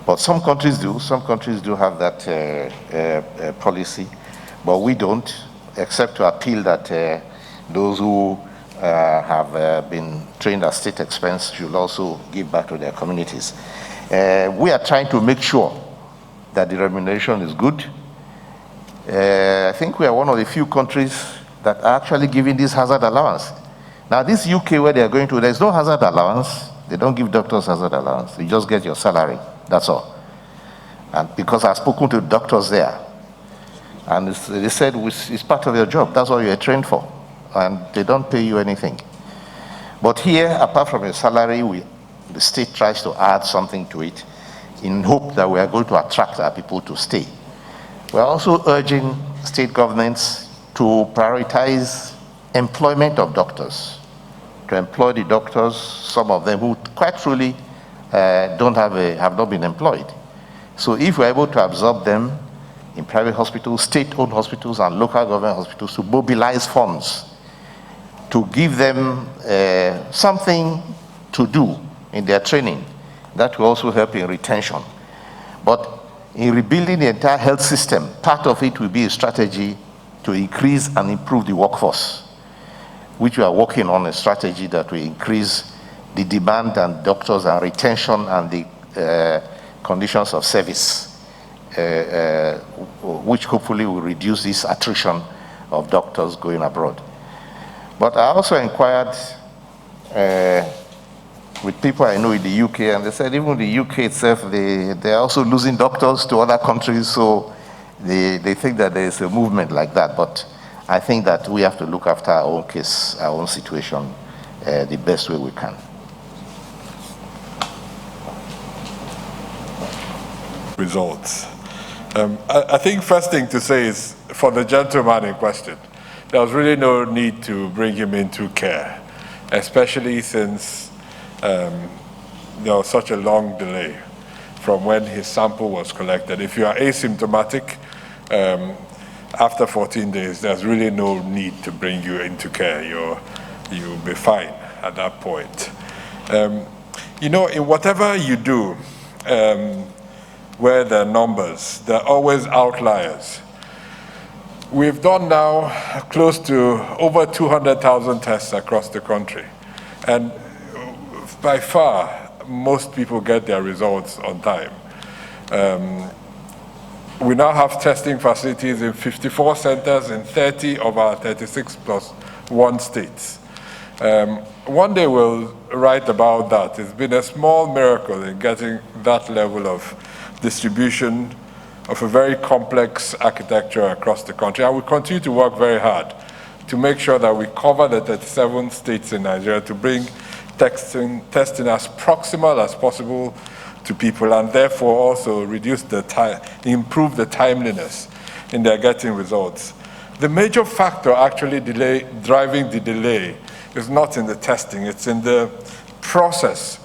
but some countries do. Some countries do have that policy, but we don't, except to appeal that those who have been trained at state expense should also give back to their communities. We are trying to make sure that the remuneration is good. I think we are one of the few countries that are actually giving this hazard allowance. Now, this UK where they're going to, there's no hazard allowance. They don't give doctors hazard allowance. You just get your salary, that's all. And because I've spoken to doctors there, and they said it's part of your job, that's what you're trained for, and they don't pay you anything. But here, apart from your salary, the state tries to add something to it in hope that we are going to attract our people to stay. We're also urging state governments to prioritize employment of doctors, to employ the doctors, some of them who quite truly have not been employed. So if we're able to absorb them in private hospitals, state-owned hospitals, and local government hospitals, to mobilize funds, to give them something to do in their training, that will also help in retention. But in rebuilding the entire health system, part of it will be a strategy to increase and improve the workforce, which we are working on, a strategy that will increase the demand on doctors and retention and the conditions of service, which hopefully will reduce this attrition of doctors going abroad. But I also inquired with people I know in the UK, and they said even the UK itself, they're also losing doctors to other countries, so they think that there is a movement like that. But I think that we have to look after our own case, our own situation, the best way we can. Results. I think first thing to say is, for the gentleman in question, there was really no need to bring him into care, especially since there was such a long delay from when his sample was collected. If you are asymptomatic, after 14 days, there's really no need to bring you into care. You'll be fine at that point. You know, in whatever you do, where there are numbers, there are always outliers. We've done now close to over 200,000 tests across the country. And by far, most people get their results on time. We now have testing facilities in 54 centers in 30 of our 36 plus 1 states. One day we'll write about that. It's been a small miracle in getting that level of distribution of a very complex architecture across the country. And we continue to work very hard to make sure that we cover the 37 states in Nigeria to bring testing as proximal as possible to people, and therefore also reduce the time, improve the timeliness in their getting results. The major factor actually driving the delay is not in the testing, it's in the process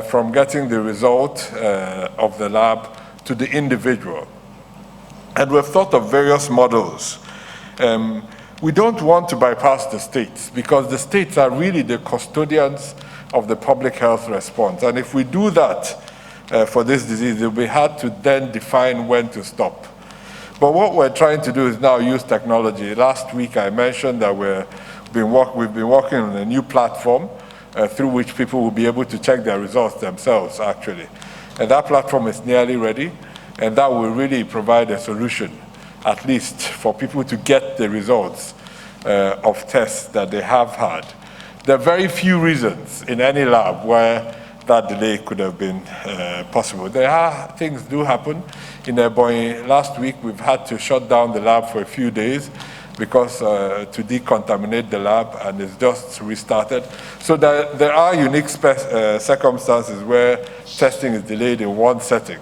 from getting the result of the lab to the individual. And we've thought of various models. We don't want to bypass the states, because the states are really the custodians of the public health response. And if we do that for this disease, it will be hard to then define when to stop. But what we're trying to do is now use technology. Last week I mentioned that we've been working on a new platform through which people will be able to check their results themselves, actually. And that platform is nearly ready, and that will really provide a solution, at least for people to get the results of tests that they have had. There are very few reasons in any lab where that delay could have been possible. Things do happen. In Ebonyi, last week we've had to shut down the lab for a few days because to decontaminate the lab, and it's just restarted. So there are unique circumstances where testing is delayed in one setting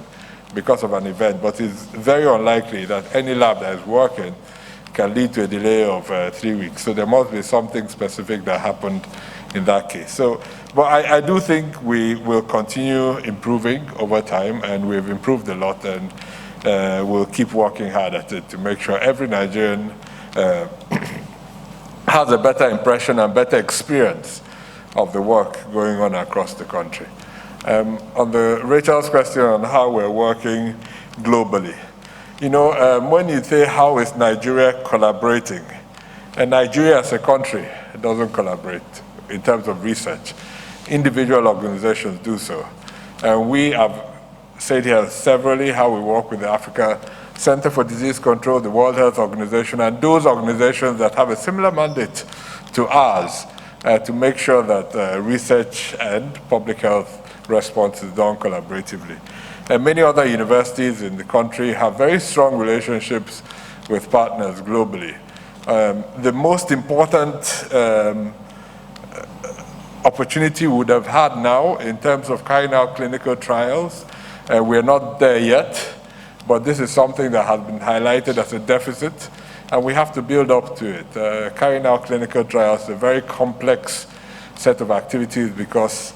because of an event, but it's very unlikely that any lab that is working can lead to a delay of 3 weeks. So there must be something specific that happened in that case. So, but I do think we will continue improving over time, and we've improved a lot, and we'll keep working hard at it to make sure every Nigerian has a better impression and better experience of the work going on across the country. On Rachel's question on how we're working globally, you know, when you say how is Nigeria collaborating, and Nigeria as a country doesn't collaborate in terms of research. Individual organizations do so. And we have said here severally how we work with the Africa Center for Disease Control, the World Health Organization, and those organizations that have a similar mandate to ours to make sure that research and public health response is done collaboratively. And many other universities in the country have very strong relationships with partners globally. The most important opportunity we would have had now in terms of carrying out clinical trials, we're not there yet, but this is something that has been highlighted as a deficit, and we have to build up to it. Carrying out clinical trials is a very complex set of activities because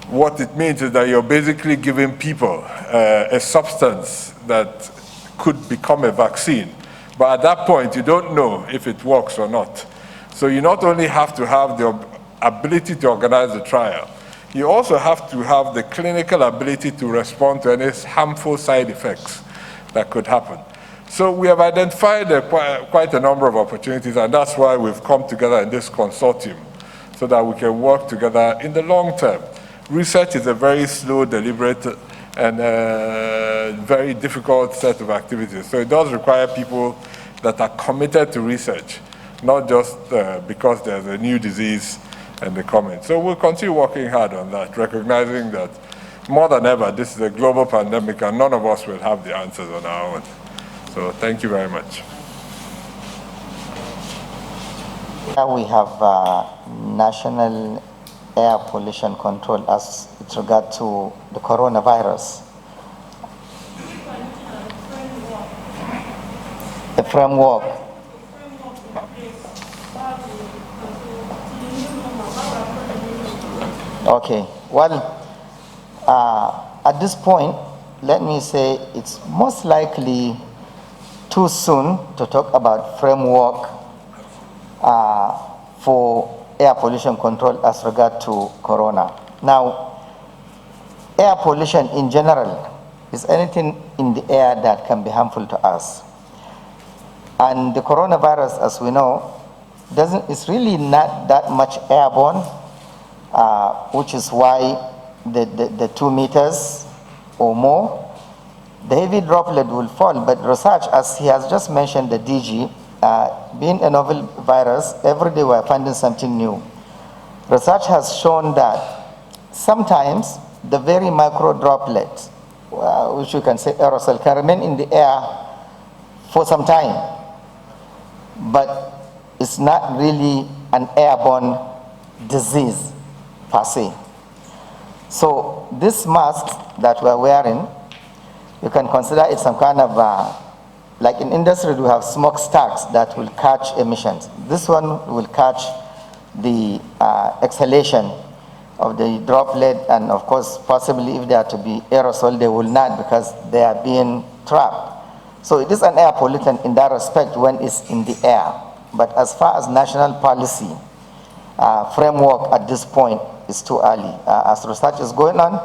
what it means is that you're basically giving people a substance that could become a vaccine. But at that point, you don't know if it works or not. So you not only have to have the ability to organize the trial, you also have to have the clinical ability to respond to any harmful side effects that could happen. So we have identified quite a number of opportunities, and that's why we've come together in this consortium, so that we can work together in the long term. Research is a very slow, deliberate, and very difficult set of activities. So it does require people that are committed to research, not just because there's a new disease and they come in. So we'll continue working hard on that, recognizing that more than ever, this is a global pandemic and none of us will have the answers on our own. So thank you very much. Now we have national air pollution control as with regard to the coronavirus. The framework. Okay, well, at this point, let me say it's most likely too soon to talk about framework for air pollution control as regard to corona. Now, air pollution in general is anything in the air that can be harmful to us. And the coronavirus, as we know, it's really not that much airborne, which is why the 2 meters or more, the heavy droplet will fall. But research, as he has just mentioned, the DG, being a novel virus, every day we're finding something new. Research has shown that sometimes the very micro droplets, which you can say aerosol, can remain in the air for some time, but it's not really an airborne disease per se. So this mask that we're wearing, you can consider it some kind of like in industry, we have smokestacks that will catch emissions. This one will catch the exhalation of the droplet, and of course, possibly if they are to be aerosol, they will not because they are being trapped. So it is an air pollutant in that respect when it's in the air. But as far as national policy framework at this point is too early. As research is going on,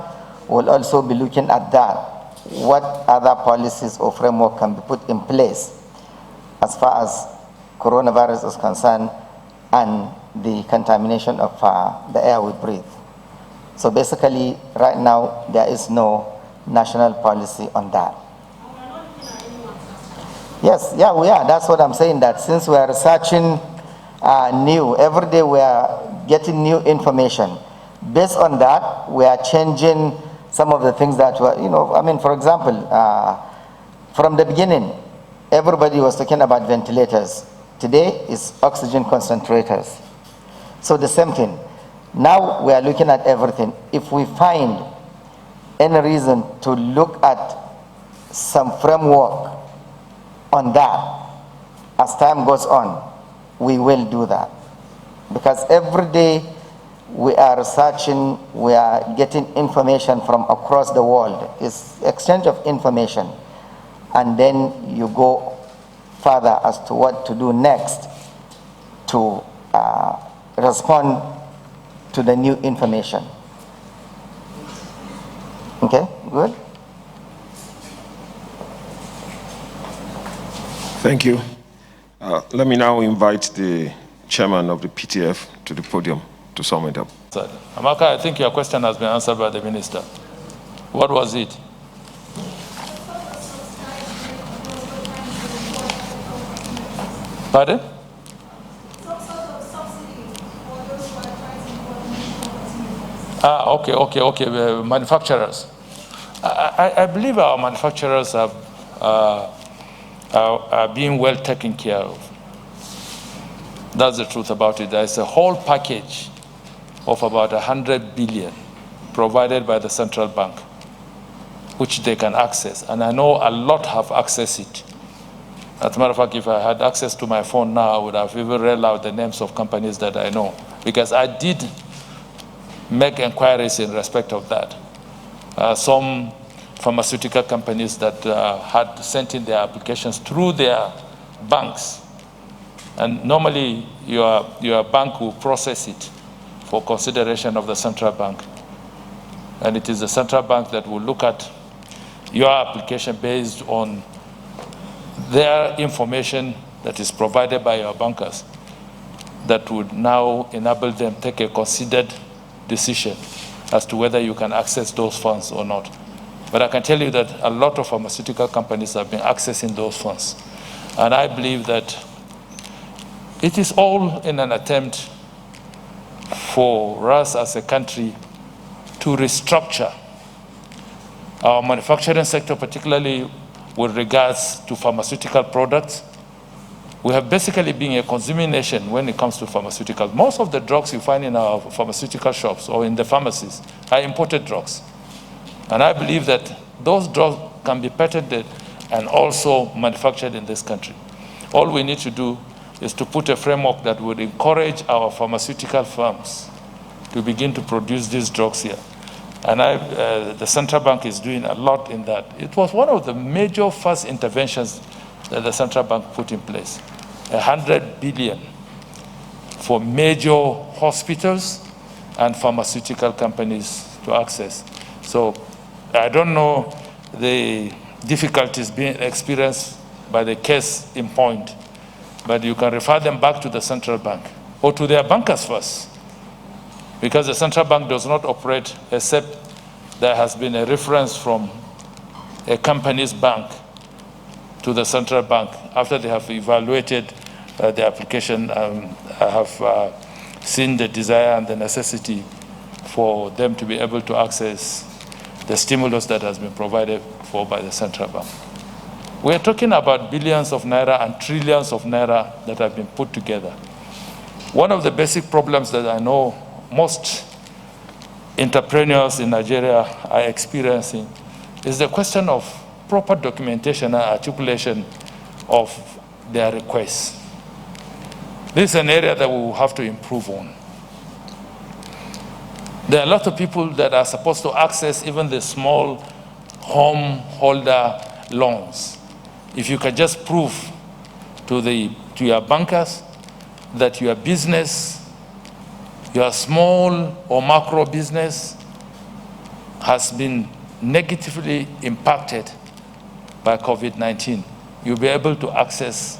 we'll also be looking at that. What other policies or framework can be put in place as far as coronavirus is concerned and the contamination of the air we breathe. So basically, right now, there is no national policy on that. Yes, yeah, we are. That's what I'm saying, that since we are researching new, every day we are getting new information. Based on that, we are changing some of the things that were, I mean, for example, from the beginning, everybody was talking about ventilators. Today is oxygen concentrators. So the same thing. Now we are looking at everything. If we find any reason to look at some framework on that, as time goes on, we will do that. Because every day we are researching, we are getting information from across the world. It's exchange of information. And then you go further as to what to do next to respond to the new information. Okay, good? Thank you. Let me now invite the chairman of the PTF to the podium to sum it up. Amaka, I think your question has been answered by the minister. What was it? Pardon? Some sort of subsidy for those who are trying to import new Okay. Manufacturers. I believe our manufacturers are being well taken care of. That's the truth about it. There's a whole package of about 100 billion provided by the central bank, which they can access. And I know a lot have accessed it. As a matter of fact, if I had access to my phone now, I would have even read out the names of companies that I know, because I did make inquiries in respect of that. Some pharmaceutical companies that had sent in their applications through their banks. And normally, your bank will process it for consideration of the central bank. And it is the central bank that will look at your application based on their information that is provided by your bankers that would now enable them to take a considered decision as to whether you can access those funds or not. But I can tell you that a lot of pharmaceutical companies have been accessing those funds. And I believe that it is all in an attempt for us as a country to restructure our manufacturing sector, particularly with regards to pharmaceutical products. We have basically been a consuming nation when it comes to pharmaceuticals. Most of the drugs you find in our pharmaceutical shops or in the pharmacies are imported drugs. And I believe that those drugs can be patented and also manufactured in this country. All we need to do is to put a framework that would encourage our pharmaceutical firms to begin to produce these drugs here. And the central bank is doing a lot in that. It was one of the major first interventions that the central bank put in place. 100 billion for major hospitals and pharmaceutical companies to access. So I don't know the difficulties being experienced by the case in point, but you can refer them back to the central bank or to their bankers first, because the central bank does not operate except there has been a reference from a company's bank to the central bank after they have evaluated the application and have seen the desire and the necessity for them to be able to access the stimulus that has been provided for by the central bank. We're talking about billions of naira and trillions of naira that have been put together. One of the basic problems that I know most entrepreneurs in Nigeria are experiencing is the question of proper documentation and articulation of their requests. This is an area that we will have to improve on. There are a lot of people that are supposed to access even the small home holder loans. If you can just prove to your bankers that your business, your small or macro business has been negatively impacted by COVID-19, you'll be able to access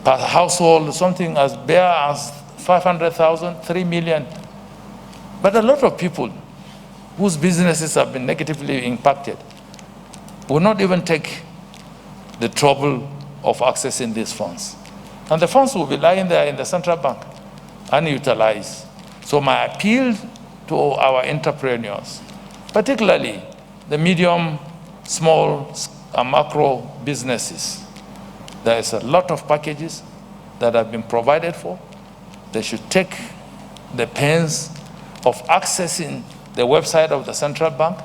per household something as bare as 500,000, 3 million. But a lot of people whose businesses have been negatively impacted will not even take the trouble of accessing these funds. And the funds will be lying there in the central bank, unutilized. So my appeal to our entrepreneurs, particularly the medium, small, and macro businesses, there is a lot of packages that have been provided for. They should take the pains of accessing the website of the central bank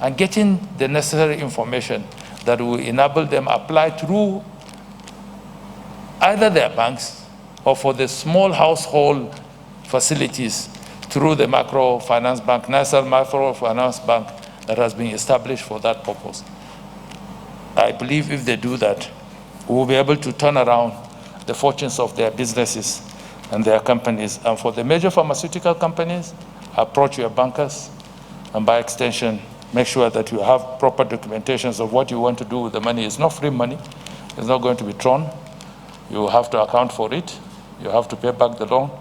and getting the necessary information that will enable them apply through either their banks or for the small household facilities through the microfinance bank, National Microfinance Bank that has been established for that purpose. I believe if they do that, we will be able to turn around the fortunes of their businesses and their companies. And for the major pharmaceutical companies, approach your bankers, and by extension, make sure that you have proper documentations of what you want to do with the money. It's not free money. It's not going to be thrown. You have to account for it. You have to pay back the loan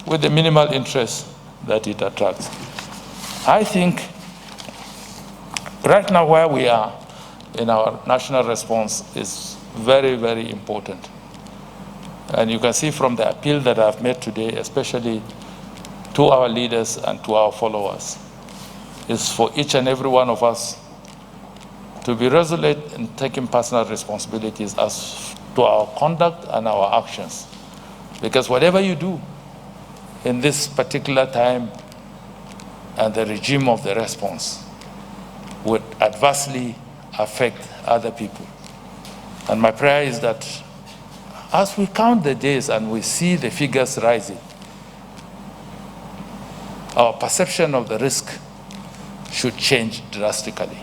with the minimal interest that it attracts. I think right now where we are in our national response is very, very important. And you can see from the appeal that I've made today, especially to our leaders and to our followers, is for each and every one of us to be resolute in taking personal responsibilities as to our conduct and our actions. Because whatever you do in this particular time and the regime of the response would adversely affect other people. And my prayer is that as we count the days and we see the figures rising, our perception of the risk should change drastically.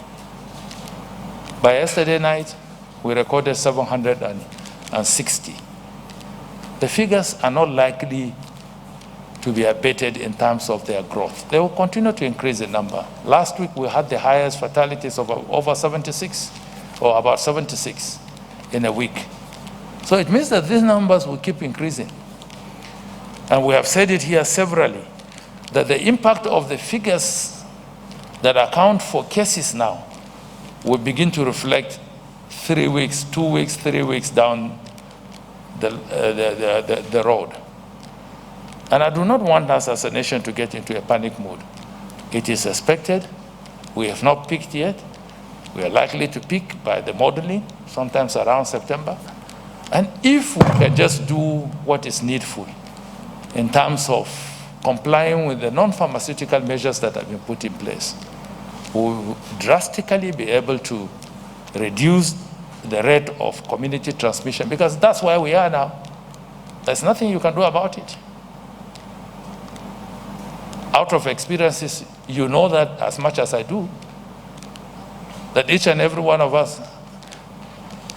By yesterday night, we recorded 760. The figures are not likely to be abated in terms of their growth. They will continue to increase in number. Last week, we had the highest fatalities of over 76, or about 76 in a week. So it means that these numbers will keep increasing. And we have said it here severally, that the impact of the figures that account for cases now will begin to reflect 3 weeks, 2 weeks, 3 weeks down the road. And I do not want us as a nation to get into a panic mood. It is expected. We have not peaked yet. We are likely to peak by the modeling, sometimes around September. And if we can just do what is needful in terms of complying with the non-pharmaceutical measures that have been put in place, we will drastically be able to reduce the rate of community transmission, because that's where we are now. There's nothing you can do about it. Out of experiences, you know that as much as I do, that each and every one of us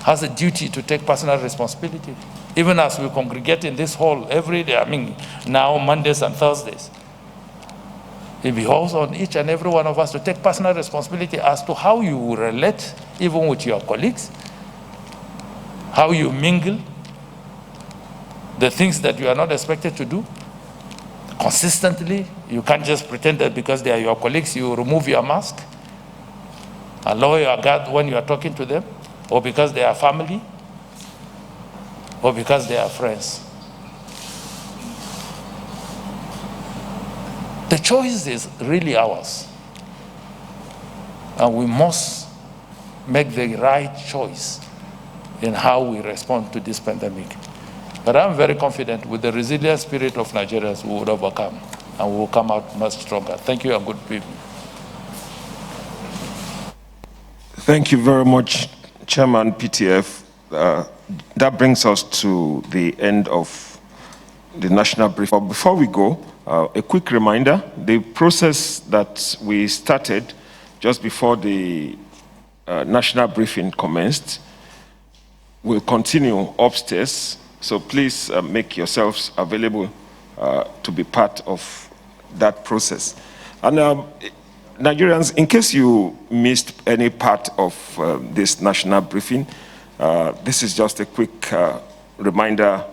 has a duty to take personal responsibility. Even as we congregate in this hall every day, I mean, now Mondays and Thursdays, it behoves on each and every one of us to take personal responsibility as to how you relate, even with your colleagues, how you mingle, the things that you are not expected to do consistently. You can't just pretend that because they are your colleagues, you remove your mask and lower your guard when you are talking to them, or because they are family, or because they are friends. The choice is really ours, and we must make the right choice in how we respond to this pandemic. But I'm very confident with the resilient spirit of Nigerians, we will overcome, and we will come out much stronger. Thank you and good evening. Thank you very much, Chairman PTF. That brings us to the end of the national briefing. Before we go, a quick reminder, the process that we started just before the national briefing commenced will continue upstairs. So please make yourselves available to be part of that process. And Nigerians, in case you missed any part of this national briefing, this is just a quick reminder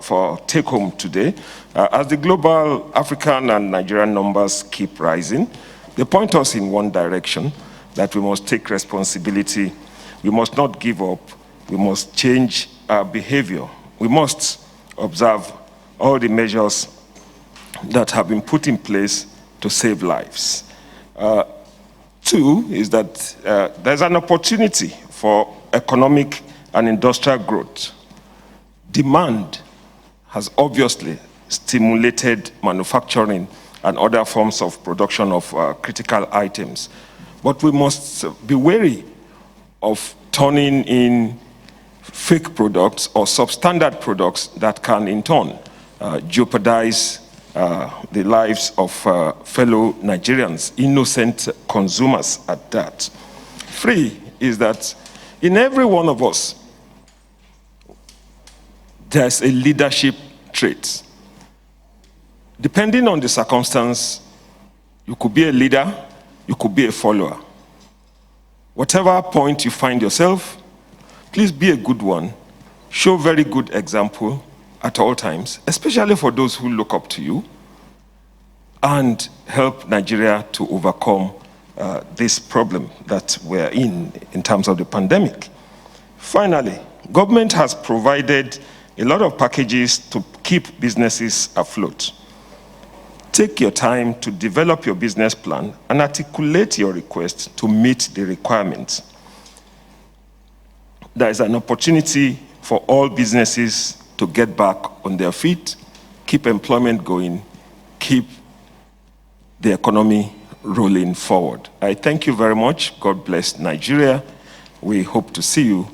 for take home today. As the global African and Nigerian numbers keep rising, they point us in one direction, that we must take responsibility. We must not give up. We must change our behavior. We must observe all the measures that have been put in place to save lives. Two is that there's an opportunity for economic and industrial growth. Demand has obviously stimulated manufacturing and other forms of production of critical items. But we must be wary of turning in fake products or substandard products that can in turn jeopardize the lives of fellow Nigerians, innocent consumers at that. Three is that in every one of us, there's a leadership trait. Depending on the circumstance, you could be a leader, you could be a follower. Whatever point you find yourself, please be a good one. Show very good example at all times, especially for those who look up to you, and help Nigeria to overcome this problem that we're in terms of the pandemic. Finally, government has provided a lot of packages to keep businesses afloat. Take your time to develop your business plan and articulate your request to meet the requirements. There is an opportunity for all businesses to get back on their feet, keep employment going, keep the economy rolling forward. I thank you very much. God bless Nigeria. We hope to see you